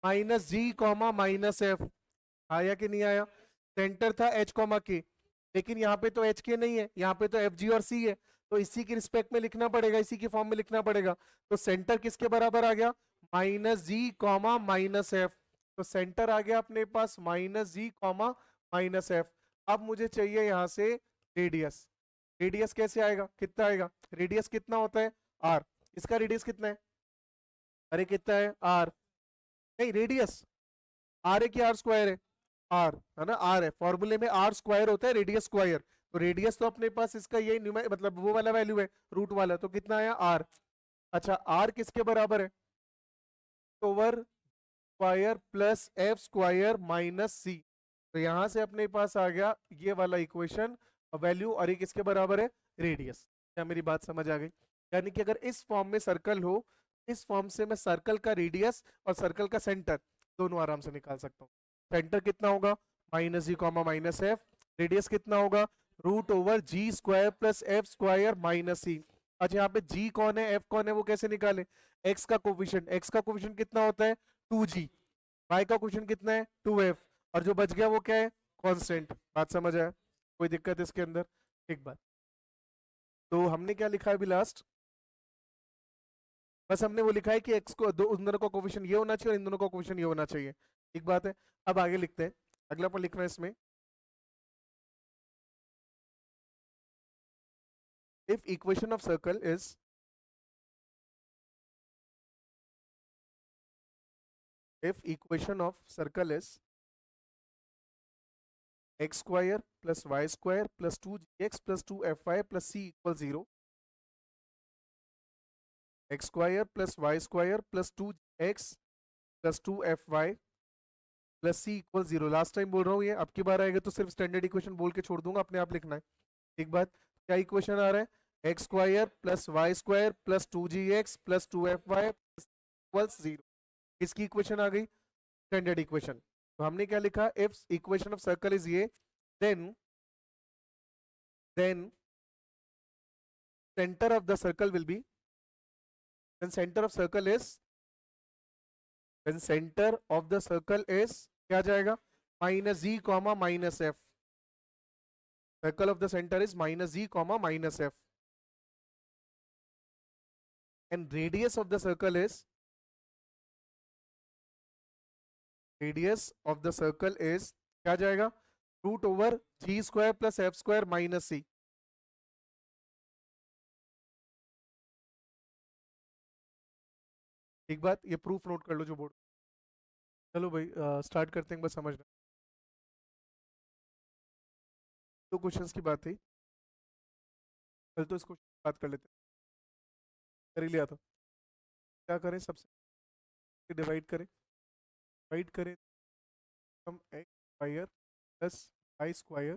Minus g comma minus F. आया कि नहीं आया? सेंटर था एच कॉमा के, लेकिन यहाँ पे तो एच के नहीं है, यहाँ पे तो एफ जी और सी है। तो इसी की रिस्पेक्ट में लिखना पड़ेगा, इसी की फॉर्म में लिखना पड़ेगा। तो सेंटर किसके बराबर आ गया? Minus g comma minus F. तो सेंटर आ गया अपने पास minus g comma minus F. अब मुझे चाहिए यहाँ से रेडियस। रेडियस कैसे आएगा? कितना आएगा? रेडियस कितना होता है? आर। इसका रेडियस कितना है? अरे कितना है? आर। नहीं, रेडियस आर है कि आर स्क्वायर है? आर है ना, आर है, फॉर्मूले में आर स्क्वायर होता है रेडियस स्क्वायर, तो रेडियस तो अपने पास इसका यही मतलब वो वाला वैल्यू है, रूट वाला, तो कितना आया आर। अच्छा आर किसके बराबर है, over square plus f square minus c, तो यहां से अपने पास आ गया ये वाला इक्वेशन वैल्यू, और ये किसके बराबर है, रेडियस। क्या मेरी बात समझ आ गई? यानी कि अगर इस फॉर्म में सर्कल हो, इस फॉर्म से मैं सर्कल का रेडियस और सर्कल का सेंटर दोनों आराम से निकाल सकता हूँ। सेंटर कितना होगा, minus g comma minus f, radius कितना होगा, root over g square plus f square minus c. अच्छा यहाँ पे जी कौन है, एफ कौन है, वो कैसे निकाले, एक्स का कोफिशिएंट, एक्स का कोफिशिएंट कितना होता है 2g, वाई का क्वेश्चन कितना है 2f, और जो बच गया वो क्या है, कांस्टेंट। बात समझ आया, कोई दिक्कत इसके अंदर? एक बात, तो हमने क्या लिखा है अभी लास्ट, बस हमने वो लिखा है कि एक्स को दो, उन दोनों का कोफिशिएंट ये होना चाहिए और इन दोनों का कोफिशिएंट ये होना चाहिए। एक बात है, अब आगे लिखते हैं, अगला पर लिखना है इसमें, if equation of circle is, if equation of circle is X square plus Y square plus 2gx plus 2fy plus c equal 0, X square plus Y square plus 2x plus 2fy plus C equal 0, last time बोल रहा हूँ ये, अब की बार आएगा तो सिर्फ standard equation बोल के छोड़ दूंगा, अपने आप लिखना है। एक बात, क्या इक्वेशन आ रहा है, x square plus Y square plus 2gx plus 2fy equals 0, इसकी इक्वेशन आ गई स्टैंडर्ड इक्वेशन। तो हमने क्या लिखा, if equation of circle is ये, then then centre of the circle will be, then centre of circle is, then centre of the circle is क्या जाएगा, minus g comma minus f, circle of the centre is minus g comma minus f, and radius of the circle is, radius of the circle is क्या जाएगा, root over g square plus f square minus c. एक बात ये proof note कर लो जो board, चलो भाई start करते हैं, बस समझना, दो क्वेश्चंस की बात थी, कल तो इसको बात कर लेते हैं, कर ही लिया था, क्या करें, सबसे डिवाइड करें, डिवाइड करें, हम X square plus Y square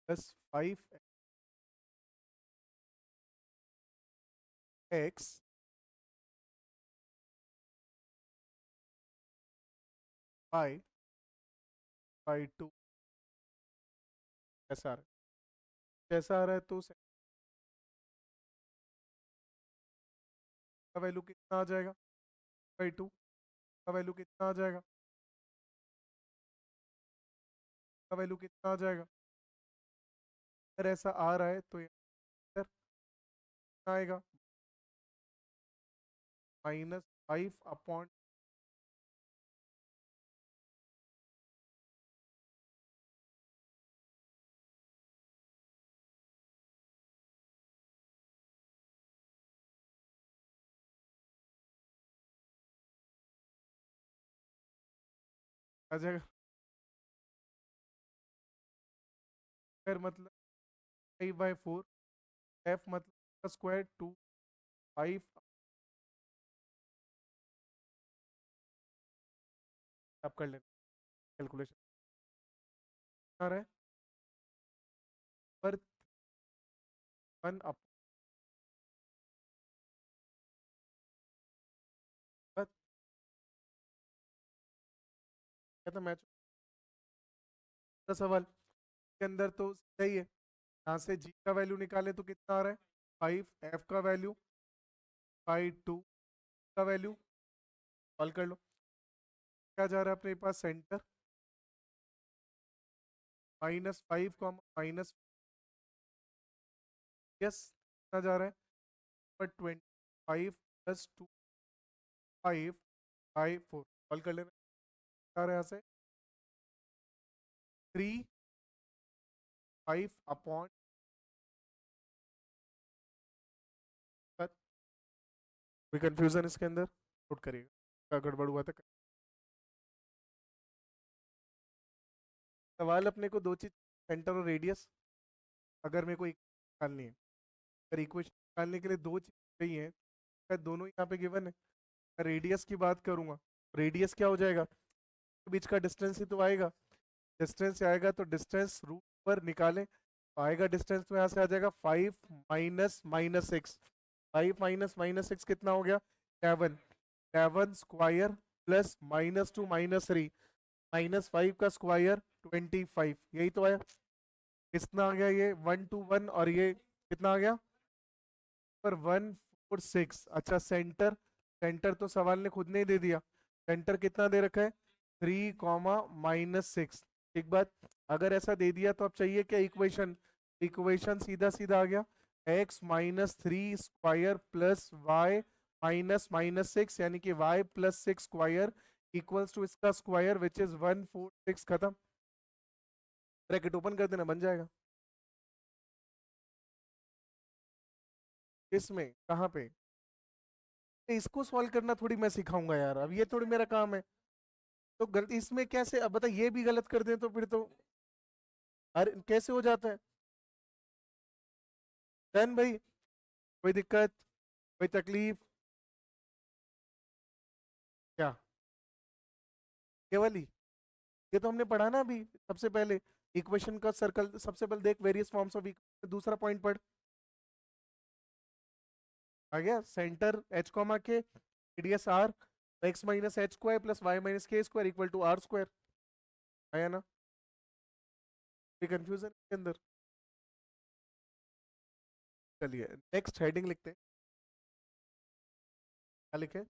plus 5x by 2 ऐसा आ रहा है, कैसा आ रहा है, तो का वैल्यू कितना आ जाएगा, 2 का वैल्यू कितना आ जाएगा, का वैल्यू कितना आ जाएगा, अगर ऐसा आ रहा है तो ये आंसर कितना आएगा, -5 अपॉन, आ जाएगा, फिर मतलब 5/4, एफ मतलब स्क्वायर 2 5, आप कर लेना कैलकुलेशन, आ रहा है पर 1 अपॉन, क्या था मैच का सवाल के अंदर, तो सही है, यहाँ से जी का वैल्यू निकाले तो कितना आ रहा है 5, एफ का वैल्यू 2 का वैल्यू, सॉल्व कर लो, क्या जा रहा है अपने पास, सेंटर -5 कॉमा माइनस, यस कितना जा रहा है, पर 25 + 2 5/4, सॉल्व कर लेना, क्या आ रहा है यहाँ से 3 5 अपॉन, कोई कंफ्यूजन इसके अंदर, नोट करिएगा क्या गड़बड़ हुआ था। सवाल अपने को दो चीज, सेंटर और रेडियस। अगर मेरे को निकालनी है, अगर इक्वेशन निकालने के लिए दो चीज चाहिए है, शायद दोनों यहाँ पे गिवन है। रेडियस की बात करूंगा, रेडियस क्या हो जाएगा, के बीच का डिस्टेंस ही तो आएगा। डिस्टेंस आएगा तो डिस्टेंस रूट पर निकालें, तो आएगा डिस्टेंस तो यहाँ से आ जाएगा 5 माइनस माइनस 6। 5 माइनस माइनस 6 कितना हो गया, 7। 7 स्क्वायर प्लस -2 -3, -5 का स्क्वायर 25, यही तो आया। कितना आ गया ये 121, और ये कितना आ गया पर 146। अच्छा सेंटर, सेंटर तो सवाल ने खुद ने दे दिया, सेंटर कितना दे रखा है 3, -6। एक बात, अगर ऐसा दे दिया तो अब चाहिए क्या इक्वेशन, इक्वेशन सीधा सीधा आ गया x-3 square plus y minus -6, यानी कि y plus 6 square equals to इसका स्क्वायर विच इज 146। खत्म, ब्रैकेट ओपन कर देना, बन जाएगा। इसमें कहाँ पे, इसको सॉल्व करना थोड़ी मैं सिखाऊंगा यार, अब ये थोड़ी मेरा काम है। तो गलती इसमें कैसे, अब बता, ये भी गलत कर दें तो फिर तो अरे कैसे हो जाता है। डन भाई, कोई दिक्कत, कोई तकलीफ क्या, केवल ही ये तो हमने पढ़ा ना अभी सबसे पहले, इक्वेशन का सर्कल। सबसे पहले देख वेरियस फॉर्म्स ऑफ इक्वेशन, दूसरा पॉइंट पढ़, आ गया centre h comma k, radius r, x minus H square plus Y minus के square equal to r square. आया ना, कोई कंफ्यूजन के अंदर। चलिए नेक्स्ट हेडिंग लिखते हैं, क्या लिखे,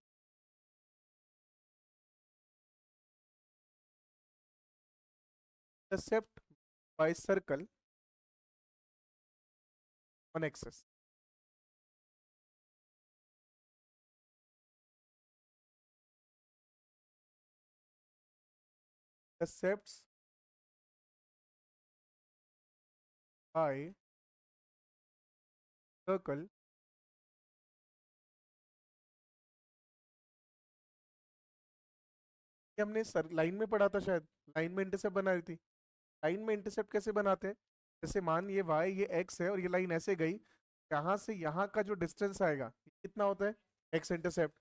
intercept by circle on axis। intercepts by circle ये हमने सर लाइन में पढ़ा था शायद, लाइन में इंटरसेप्ट बना रही थी। लाइन में इंटरसेप्ट कैसे बनाते हैं, जैसे मान ये y ये x है और ये लाइन ऐसे गई, यहाँ से यहाँ का जो डिस्टेंस आएगा ये कितना होता है x इंटरसेप्ट,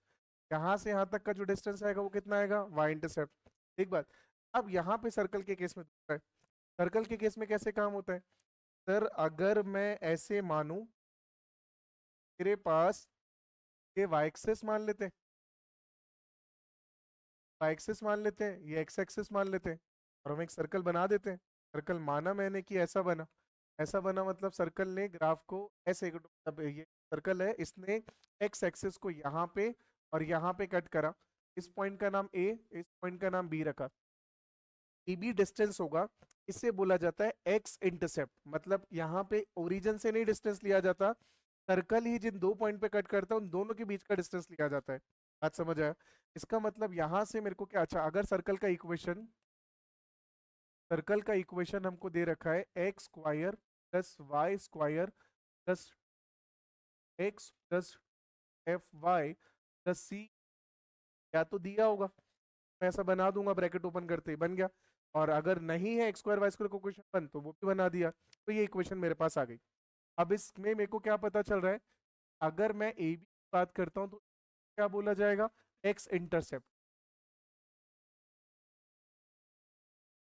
यहाँ से यहाँ तक का जो डिस्टेंस आएगा वो कितना आएगा y इंटरसेप्ट। एक बात, अब यहाँ पे सर्कल के केस में दूसरा है, सर्कल के केस में कैसे काम होता है, सर अगर मैं ऐसे मानूं, मेरे पास ये y एक्सिस मान लेते हैं, y एक्सिस मान लेते हैं, ये x एक्सिस मान लेते हैं, और हम एक सर्कल बना देते हैं। सर्कल माना मैंने कि ऐसा बना, ऐसा बना मतलब सर्कल ने ग्राफ को ऐसे, मतलब ये सर्कल है, इसने एक्स एक्सिस को यहाँ पे और यहाँ पे कट करा, इस पॉइंट का नाम ए, इस पॉइंट का नाम बी रखा, बी डिस्टेंस होगा, इसे बोला जाता है एक्स इंटरसेप्ट। मतलब यहाँ पे ओरिजिन से नहीं डिस्टेंस लिया जाता, सर्कल ही जिन दो पॉइंट पे कट करता है उन दोनों के बीच का डिस्टेंस लिया जाता है। बात समझ आया, इसका मतलब यहाँ से मेरे को क्या, अच्छा अगर सर्कल का इक्वेशन, सर्कल का इक्वेशन हमको दे रखा है x square plus Y square plus x plus f y plus c, या तो दिया होगा, मैं ऐसा बना दूंगा ब्रैकेट ओपन करते ही बन गया, और अगर नहीं है एक्स स्क्वायर वाई स्क्वायर को इक्वेशन बन तो वो भी बना दिया, तो ये इक्वेशन मेरे पास आ गई। अब इसमें मेरे को क्या पता चल रहा है, अगर मैं ए बी की बात करता हूँ तो क्या बोला जाएगा, एक्स इंटरसेप्ट,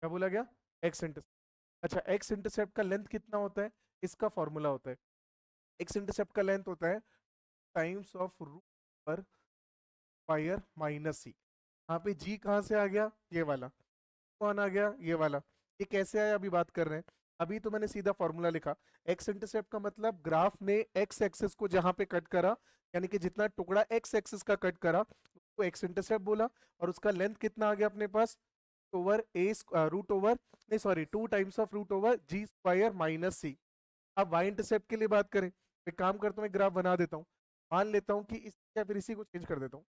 क्या बोला गया, एक्स इंटरसेप्ट। अच्छा एक्स इंटरसेप्ट का लेंथ कितना होता है, इसका फॉर्मूला होता है, एक्स इंटरसेप्ट का लेंथ होता है टाइम्स ऑफ रूट पर स्क्वायर माइनस सी। यहाँ पे जी कहाँ से आ गया, ये वाला, कौन आ गया, ये वाला, ये कैसे आया अभी बात कर रहे हैं। अभी तो मैंने सीधा फॉर्मूला लिखा, एक्स इंटरसेप्ट का मतलब ग्राफ ने एक्स एक्सिस को जहां पे कट करा, यानी कि जितना टुकड़ा एक्स एक्सिस का कट करा उसको एक्स इंटरसेप्ट बोला, और उसका लेंथ कितना आ गया अपने पास, ओवर ए रूट ओवर, नहीं sorry 2 times of root over g square minus c. अब वाई इंटरसेप्ट के लिए बात करें, एक काम करता हूँ, एक ग्राफ बना देता हूँ, मान लेता हूँ कि इस या फिर इसी को चेंज कर देता हूँ।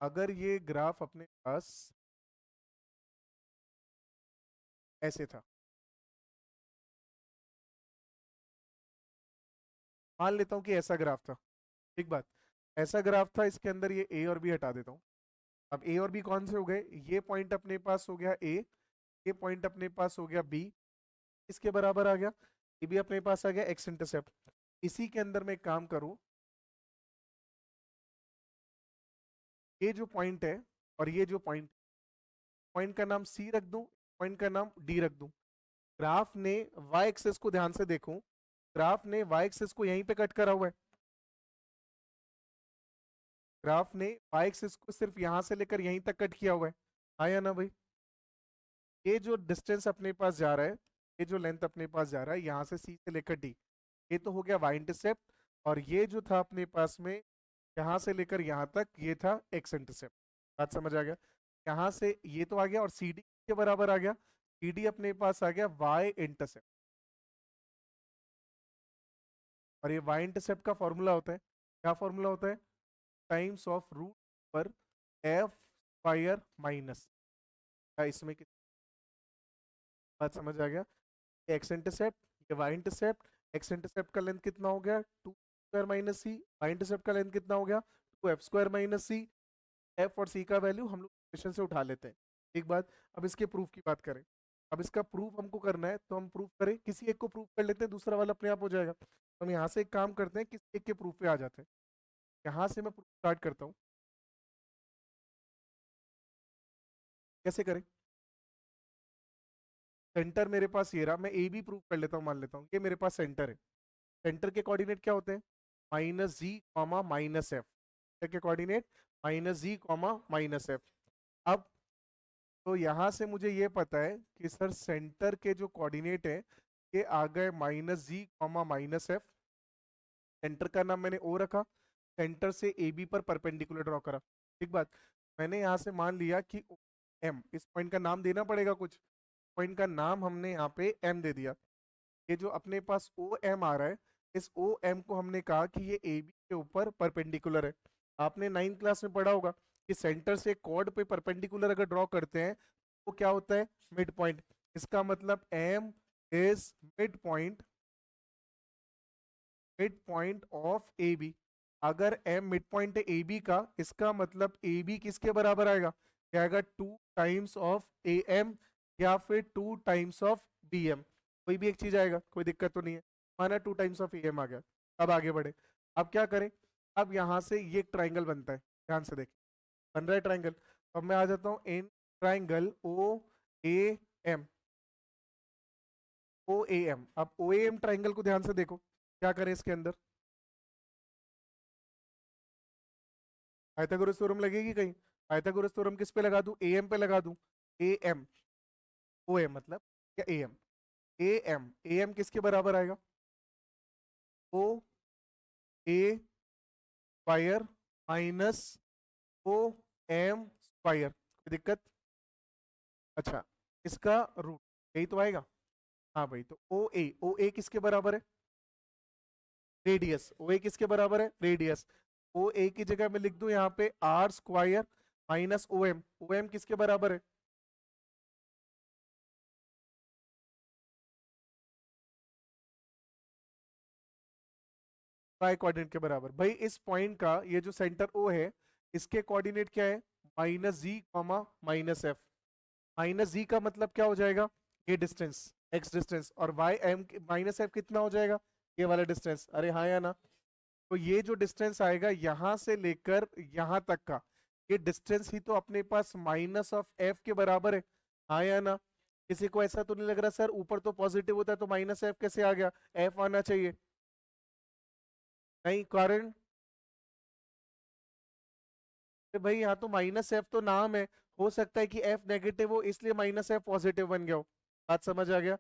अगर ये ग्राफ अपने पास ऐसे था, मान लेता हूँ कि ऐसा ग्राफ था, ठीक बात, ऐसा ग्राफ था, इसके अंदर ये ए और बी हटा देता हूँ। अब ए और बी कौन से हो गए, ये पॉइंट अपने पास हो गया ए, ये पॉइंट अपने पास हो गया बी, इसके बराबर आ गया, ये भी अपने पास आ गया एक्स इंटरसेप्ट। इसी के अंदर मैं एक काम करूं, ये जो पॉइंट है और ये जो पॉइंट, पॉइंट का नाम सी रख दूं, पॉइंट का नाम डी रख दूं। ग्राफ ने वाई एक्सेस को ध्यान से देखूं, ग्राफ ने वाई एक्सेस को यहीं पे कट करा हुआ है, ग्राफ ने वाई एक्सेस को सिर्फ यहां से लेकर यहीं तक कट किया हुआ है। आया ना भाई? ये जो डिस्टेंस अपने पास जा रहा है, ये जो लेंथ अपने पास जा रहा है यहाँ से सी से लेकर डी, ये तो हो गया वाई इंटरसेप्ट। और ये जो था अपने पास में यहाँ से लेकर यहाँ तक, ये था एक्स इंटरसेप्ट। बात समझ आ गया? यहाँ से ये तो आ गया और सी डी के बराबर आ गया, सी डी अपने पास आ गया वाई इंटरसेप्ट। और ये वाई इंटरसेप्ट का फॉर्मूला होता है, क्या फॉर्मूला होता है, टाइम्स ऑफ रूट पर एफ स्क्वायर माइनस, इसमें बात समझ आ गया? एक्स इंटरसेप्ट, ये वाई इंटरसेप्ट, एक्स इंटरसेप्ट का लेंथ कितना हो गया 2 स्क्वायर माइनस सी, वाई इंटरसेप्ट का लेंथ कितना हो गया 2 f² - सी। एफ और सी का वैल्यू हम लोग इक्वेशन से उठा लेते हैं। एक बात, अब इसके प्रूफ की बात करें। अब इसका प्रूफ हमको करना है तो हम प्रूफ करें, किसी एक को प्रूफ कर लेते हैं, दूसरा वाला अपने आप हो जाएगा। तो हम यहाँ से एक काम करते हैं, किसी एक के प्रूफ पे आ जाते हैं। यहाँ से मैं प्रूफ स्टार्ट करता हूँ। कैसे करें? सेंटर मेरे पास ये रहा, मैं ए बी प्रूफ कर लेता हूँ, मान लेता हूँ ये मेरे पास सेंटर है। सेंटर के कोऑर्डिनेट क्या होते हैं, -z, -f। के कोऑर्डिनेट -z, -f। अब तो यहां से मुझे ये पता है कि सर सेंटर के जो कोऑर्डिनेट है ये आ गए -z, -f। सेंटर का नाम मैंने ओ रखा, सेंटर से ए बी पर परपेंडिकुलर ड्रॉ करा। ठीक बात, मैंने यहाँ से मान लिया कि एम, इस पॉइंट का नाम देना पड़ेगा कुछ, पॉइंट का नाम हमने यहाँ पे एम दे दिया। ये जो अपने पास ओ एम आ रहा है, इस ओ एम को हमने कहा कि ये ए बी के ऊपर परपेंडिकुलर है। आपने 9th क्लास में पढ़ा होगा कि सेंटर से कॉर्ड पे परपेंडिकुलर अगर ड्रॉ करते हैं तो क्या होता है, मिड पॉइंट। इसका मतलब M is mid point, mid point of A B. अगर एम मिड पॉइंट है ए बी का, इसका मतलब ए बी किसके बराबर आएगा, क्या आएगा 2 टाइम्स ऑफ ए एम या फिर 2 टाइम्स ऑफ बी एम, कोई भी एक चीज आएगा, कोई दिक्कत तो नहीं है। माना 2 टाइम्स ऑफ ए एम आ गया। अब आगे बढ़े, अब क्या करें, अब यहाँ से ये एक ट्राइंगल बनता है, ध्यान से देखिए बन रहा है ट्राइंगल। अब मैं आ जाता हूँ in triangle O A M, O A M. अब ओ ए एम ट्राइंगल को ध्यान से देखो, क्या करें इसके अंदर, पाइथागोरस थ्योरम लगेगी कहीं? पाइथागोरस थ्योरम किस पे लगा दूं, ए एम पे लगा दूं। ए एम, ओ एम मतलब क्या, A M, A M, A M किसके बराबर आएगा, O A square minus O M square, कोई दिक्कत? अच्छा, इसका रूट यही तो आएगा। हाँ भाई, तो ओ ए किसके बराबर है, रेडियस, ओ ए किसके बराबर है, रेडियस। ओ ए की जगह मैं लिख दूं यहाँ पे R square minus O M किसके बराबर है, वाई कोऑर्डिनेट के बराबर। भाई इस पॉइंट का ये जो सेंटर ओ है, इसके कोऑर्डिनेट क्या है, -z, -f। -z का मतलब क्या हो जाएगा, ये डिस्टेंस, एक्स डिस्टेंस, और वाई एम -f कितना हो जाएगा, ये वाला डिस्टेंस। अरे हाँ या ना? तो ये जो डिस्टेंस आएगा यहां से लेकर यहां तक का, ये डिस्टेंस ही तो अपने पास -f के बराबर है। हाँ या ना? किसी को ऐसा तो नहीं लग रहा सर ऊपर तो पॉजिटिव होता है तो -f कैसे आ गया, f आना चाहिए? नहीं, कारण भाई यहाँ तो -f तो नाम है, हो सकता है कि f नेगेटिव हो इसलिए -f पॉजिटिव बन गया हो। बात समझ आ गया?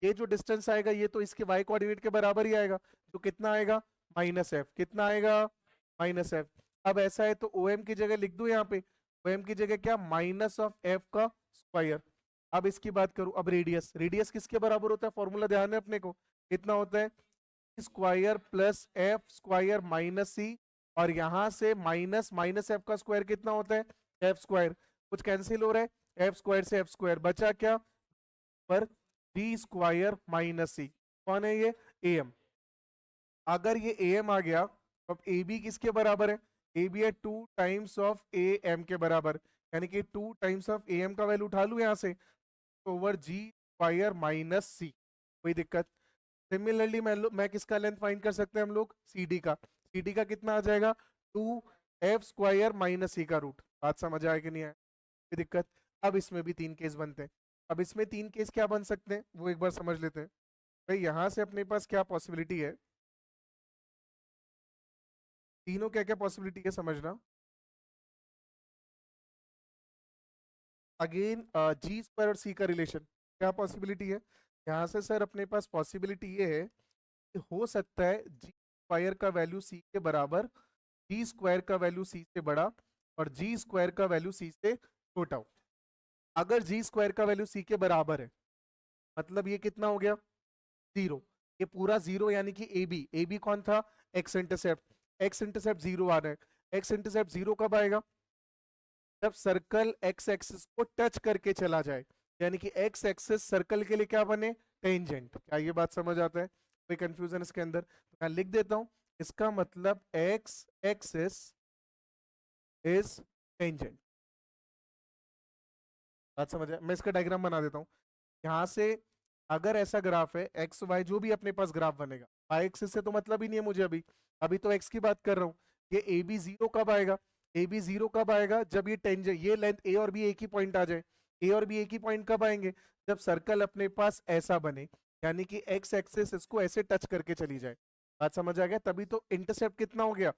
ये जो डिस्टेंस आएगा ये तो इसके y कोऑर्डिनेट के बराबर ही आएगा, तो कितना आएगा, -f। कितना आएगा, -f। अब ऐसा है तो OM की जगह लिख दूं यहाँ पे, OM की जगह क्या, -f का स्क्वायर। अब इसकी बात करूं, अब रेडियस, रेडियस किसके बराबर होता है, फॉर्मूला ध्यान है अपने को, कितना होता है, square plus f square minus c, और यहां से माइनस माइनस एफ का स्क्वायर कितना होता है, एफ स्क्वायर। कुछ कैंसिल हो रहा है, एफ स्क्वायर से एफ स्क्वायर बचा क्या, पर बी स्क्वायर माइनस सी। कौन है ये, ए एम। अगर ये ए एम आ गया तो अब ए बी किसके बराबर है, ए भी है 2 टाइम्स ऑफ ए एम के बराबर, यानी कि 2 टाइम्स ऑफ ए एम का वैल्यू उठा लू यहां से, तो ओवर जी स्क्वायर माइनस सी, कोई दिक्कत। सिमिलरली मैं किसका लेंथ फाइंड कर सकते हैं हम लोग, सी डी का। सी डी का कितना आ जाएगा, 2 एफ स्क्वायर माइनस सी का रूट। बात समझ आए कि नहीं आए, कोई दिक्कत। अब इसमें भी 3 केस बनते हैं। अब इसमें 3 केस क्या बन सकते हैं वो एक बार समझ लेते हैं। भाई यहां से अपने पास क्या पॉसिबिलिटी है, तीनों क्या क्या पॉसिबिलिटी है समझना। अगेन जी स्क्वायर और सी का रिलेशन, क्या पॉसिबिलिटी है यहाँ से सर, अपने पास पॉसिबिलिटी ये है कि हो सकता है जी स्क्वायर का वैल्यू सी के बराबर, जी स्क्वायर का वैल्यू सी से बड़ा और जी स्क्वायर का वैल्यू सी से छोटा हो। अगर जी स्क्वायर का वैल्यू सी के बराबर है, मतलब ये कितना हो गया, जीरो। ये पूरा जीरो, यानी कि ए बी कौन था, एक्स इंटरसेप्ट जीरो आ रहा है। एक्स इंटरसेप्ट जीरो कब आएगा, जब सर्कल एक्स एक्सिस को टच करके चला जाए, यानी कि एक्स एक्सिस सर्कल के लिए क्या बने, टेंजेंट। क्या ये बात समझ आता है, कोई कंफ्यूजन इसके अंदर, तो मैं लिख देता हूं, इसका मतलब एक्स एक्सिस इज टेंजेंट। बात समझ आए, मैं इसका डायग्राम बना देता हूँ यहां से। अगर ऐसा ग्राफ है एक्स वाई, जो भी अपने पास ग्राफ बनेगा, वाई एक्सिस से तो मतलब ही नहीं है मुझे अभी, अभी तो एक्स की बात कर रहा हूँ। ये ए बी जीरो कब आएगा, ए बी जीरो कब आएगा, जब ये टेंजेंट, ये लेंथ ए और बी एक ही पॉइंट आ जाए। ए और बी एक ही पॉइंट कब आएंगे, जब सर्कल अपने पास ऐसा बने, यानी कि एक्स एक्सिस इसको ऐसे टच करके चली जाए। बात समझ आ गया, तभी तो इंटरसेप्ट कितना हो गया,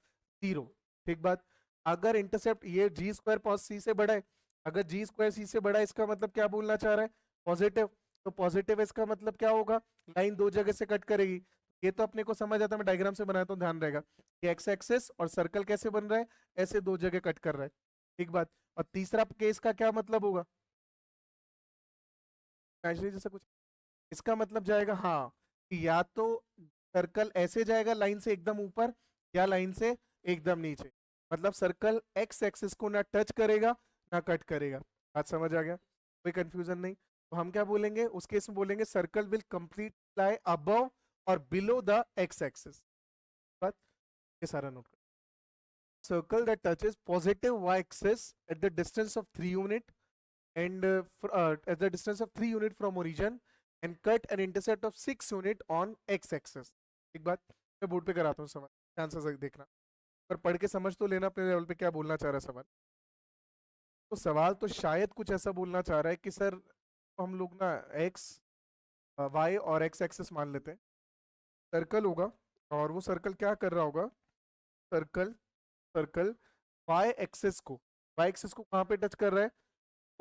जीरो। ठीक बात। अगर इंटरसेप्ट ये जी स्क्वायर सी से बड़ा है, अगर जी स्क्वायर सी से बड़ा है, इसका मतलब क्या बोलना चाह रहा है, पॉजिटिव। तो पॉजिटिव इसका मतलब क्या होगा, लाइन दो जगह से कट करेगी। ये तो अपने को समझ आता है, मैं डायग्राम से बनाया तो ध्यान रहेगा। ये एक्स एक्सिस और सर्कल कैसे बन रहा है, ऐसे दो जगह कट कर रहा है। ठीक बात। और तीसरा केस का क्या मतलब होगा, एक्चुअली जैसा कुछ, इसका मतलब जाएगा हाँ, कि या तो सर्कल ऐसे जाएगा लाइन से एकदम ऊपर, या लाइन से एकदम नीचे। मतलब सर्कल एक्स एक्सिस को ना टच करेगा ना कट करेगा। बात समझ आ गया, कोई कंफ्यूजन नहीं। तो हम क्या बोलेंगे उस केस में, बोलेंगे circle will complete lie above और बिलो द एक्स एक्सिस। बात, ये सारा नोट कर, circle that touches positive y-axis at the distance of 3 unit and at the distance of 3 unit from origin and cut an intercept of 6 unit on x-axis। एक बात मैं board पे कराता हूँ सवाल, ध्यान से देखना, पर पढ़ के समझ तो लेना अपने लेवल पे क्या बोलना चाह रहा है सवाल। तो सवाल तो शायद कुछ ऐसा बोलना चाह रहा है कि सर हम लोग ना एक्स वाई और एक्स एक्सिस मान लेते हैं, सर्कल होगा, और वो सर्कल क्या कर रहा होगा, सर्कल सर्कल वाई एक्सिस को कहाँ पे टच कर रहा है,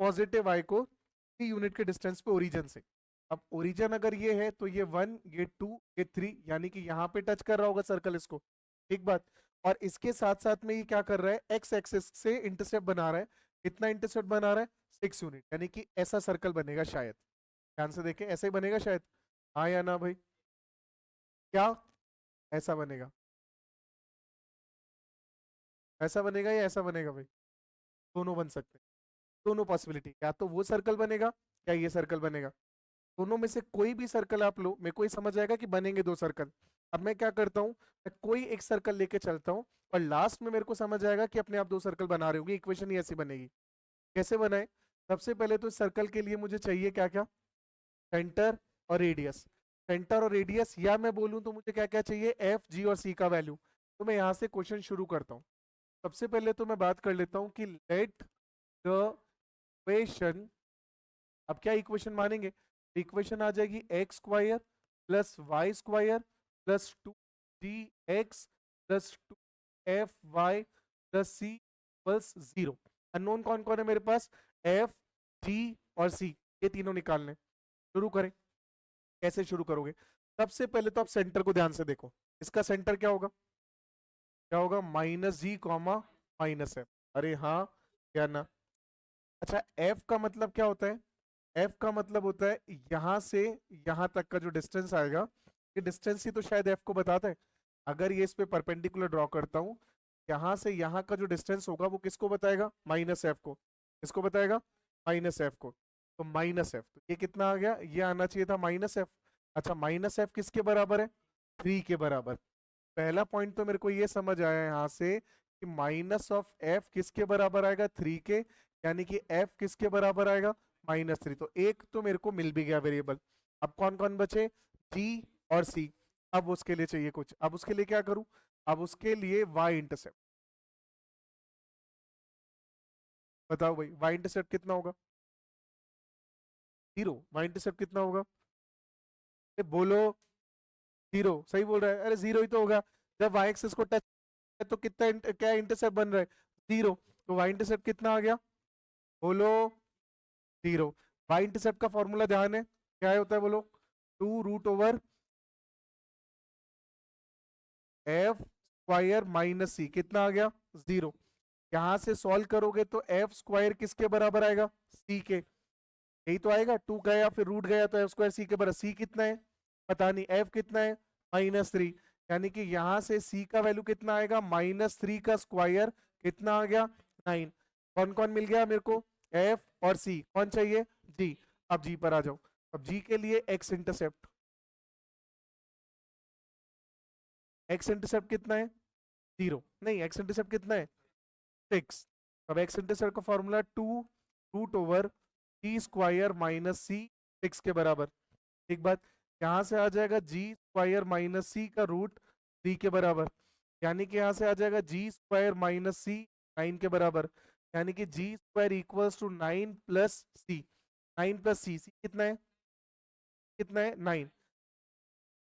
पॉजिटिव वाई को 3 यूनिट के डिस्टेंस पे ओरिजिन से। अब ओरिजिन अगर ये है तो ये 1 ये 2 ये 3, यानी कि यहाँ पे टच कर रहा होगा सर्कल इसको। ठीक बात। और इसके साथ साथ में ये क्या कर रहा है, एक्स एक्सिस से इंटरसेप्ट बना रहा है। कितना इंटरसेप्ट बना रहा है, 6 यूनिट, यानी कि ऐसा सर्कल बनेगा शायद। ध्यान से देखें, ऐसा ही बनेगा शायद, हाँ या ना भाई, क्या ऐसा बनेगा, ऐसा बनेगा या ऐसा बनेगा भाई, दोनों बन सकते हैं। दोनों पॉसिबिलिटी, या तो वो सर्कल बनेगा या ये सर्कल बनेगा। दोनों में से कोई भी सर्कल आप लो, मेरे को ही समझ आएगा कि बनेंगे दो सर्कल। अब मैं क्या करता हूँ, मैं कोई एक सर्कल लेके चलता हूँ, और लास्ट में मेरे को समझ आएगा कि अपने आप दो सर्कल बना रहे होंगे, इक्वेशन ही ऐसी बनेगी। कैसे बनाए, सबसे पहले तो सर्कल के लिए मुझे चाहिए क्या क्या, सेंटर और रेडियस। सेंटर और रेडियस, या मैं बोलूँ तो मुझे क्या क्या चाहिए, एफ जी और सी का वैल्यू। तो मैं यहाँ से क्वेश्चन शुरू करता हूँ। सबसे पहले तो मैं बात कर लेता हूँ कि लेट द इक्वेशन, अब क्या इक्वेशन मानेंगे, इक्वेशन आ जाएगी X square plus Y square plus 2 X plus 2 FY plus C plus 0। Unknown कौन कौन है मेरे पास, एफ जी और सी, ये तीनों निकालने। शुरू करें, कैसे शुरू करोगे, सबसे पहले तो आप सेंटर को ध्यान से देखो। इसका सेंटर क्या होगा, क्या होगा, minus g comma minus F. अरे हाँ या ना। अच्छा, एफ का मतलब क्या होता है, एफ का मतलब होता है यहां से यहां तक का जो डिस्टेंस आएगा, ये डिस्टेंस ही तो शायद एफ को बताता है। अगर ये इस पे परपेंडिकुलर ड्रॉ करता हूं, यहां से यहां का जो डिस्टेंस होगा वो किसको बताएगा, माइनस एफ को। किसको बताएगा, माइनस एफ को। तो माइनस एफ, तो ये कितना आ गया, ये आना चाहिए था माइनस एफ। अच्छा, माइनस एफ किसके बराबर है, 3 के बराबर। पहला पॉइंट तो मेरे को ये समझ आया यहाँ से, कि माइनस ऑफ एफ किसके बराबर आएगा 3 के, यानी कि एफ किसके बराबर आएगा -3। तो एक तो मेरे को मिल भी गया वेरिएबल। अब कौन कौन बचे, जी और सी। अब उसके लिए चाहिए कुछ, अब उसके लिए क्या करूं, अब उसके लिए वाई इंटरसेप्ट। बताओ भाई वाई इंटरसेप्ट कितना होगा, 0। वाई इंटरसेप्ट कितना होगा, बोलो, 0। सही बोल रहा है, अरे 0 ही तो होगा। जब वाई एक्सिस को टच है तो कितना क्या इंटरसेप्ट बन रहा है, 0। तो वाई इंटरसेप्ट कितना आ गया, बोलो 0। वाई इंटरसेप्ट का फॉर्मूला ध्यान है, क्या होता है बोलो, 2√ओवर एफ स्क्वायर माइनस सी, कितना आ गया 0। यहां से सॉल्व करोगे तो एफ स्क्वायर किसके बराबर आएगा, सी के। यही तो आएगा, 2 गया फिर रूट गया तो एफ स्क्वायर सी के बराबर। सी कितना है पता नहीं, एफ कितना है -3, यानी कि यहां से सी का वैल्यू कितना आएगा -3 का स्क्वायर, कितना आ गया 9। कौन कौन मिल गया मेरे को, एफ और सी, कौन चाहिए, जी। अब जी पर आ जाओ। अब जी के लिए एक्स इंटरसेप्ट, एक्स इंटरसेप्ट कितना है 0, नहीं एक्स इंटरसेप्ट कितना है 6। अब एक्स इंटरसेप्ट का फॉर्मूला 2√ओवर जी स्क्वायर माइनस सी, 6 के बराबर। एक बात, यहां से आ जाएगा जी स्क्वायर माइनस सी का रूट 3 के बराबर, यानी कि यहां से आ जाएगा जी स्क्वायर माइनस सी 9 के बराबर, यानी कि g square equals to 9 plus c. 9 plus c, c कितना है, कितना है 9,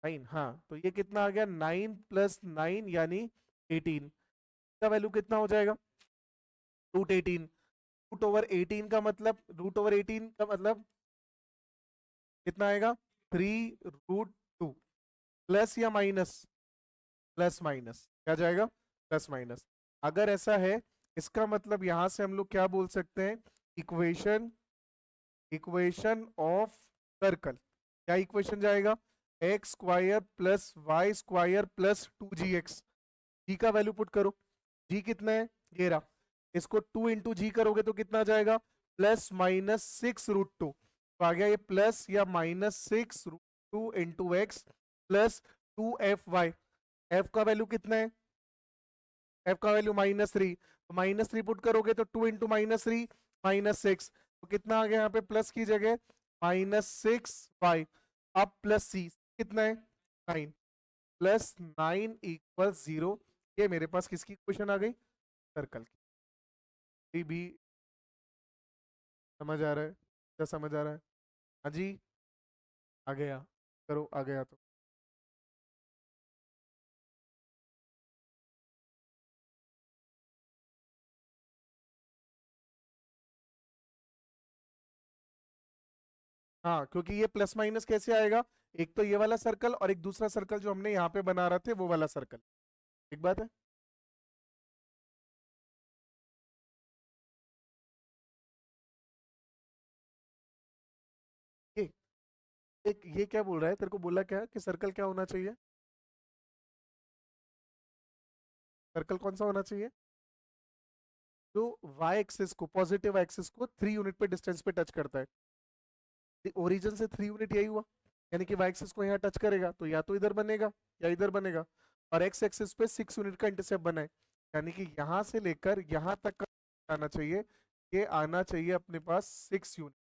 9। हाँ तो ये कितना आ गया 9 प्लस 9 यानी 18 का वैल्यू कितना हो जाएगा, √18। √18 का मतलब, √18 का मतलब कितना आएगा 3√2, प्लस या माइनस, प्लस माइनस क्या जाएगा, प्लस माइनस। अगर ऐसा है इसका मतलब यहां से हम लोग क्या बोल सकते हैं, इक्वेशन, इक्वेशन ऑफ सर्कल। क्या इक्वेशन जाएगा, X square plus Y square plus 2gx। G का वैल्यू पुट करो, जी कितना है ये रहा, इसको 2 इंटू जी करोगे तो कितना जाएगा +-6√2। तो आ गया ये प्लस या -6√2 into x plus 2fy। F का वैल्यू कितना है, एफ का वैल्यू -3, तो -3 पुट करोगे तो 2 इंटू -3 -6, तो कितना आ गया यहाँ पे प्लस की जगह -6y। अब प्लस सी कितना है 9, +9 = 0। ये मेरे पास किसकी क्वेश्चन आ गई, सर्कल की। भी समझ आ रहा है, क्या समझ आ रहा है, हाँ जी आ गया, करो आ गया तो। हाँ क्योंकि ये प्लस माइनस कैसे आएगा, एक तो ये वाला सर्कल और एक दूसरा सर्कल जो हमने यहाँ पे बना रहे थे वो वाला सर्कल। एक बात है, ये एक ये क्या बोल रहा है तेरे को, बोला क्या कि सर्कल क्या होना चाहिए, सर्कल कौन सा होना चाहिए, जो वाई एक्सिस को, पॉजिटिव एक्सिस को 3 यूनिट पे डिस्टेंस पे टच करता है। ओरिजिन से 3 यूनिट यही हुआ, यानी कि वाई एक्सिस को यहाँ टच करेगा तो या तो इधर बनेगा या इधर बनेगा, और एक्स एक्सिस पे 6 यूनिट का इंटरसेप्ट बना है, यानी कि यहाँ से लेकर यहाँ तक का आना चाहिए, ये आना चाहिए अपने पास 6 यूनिट।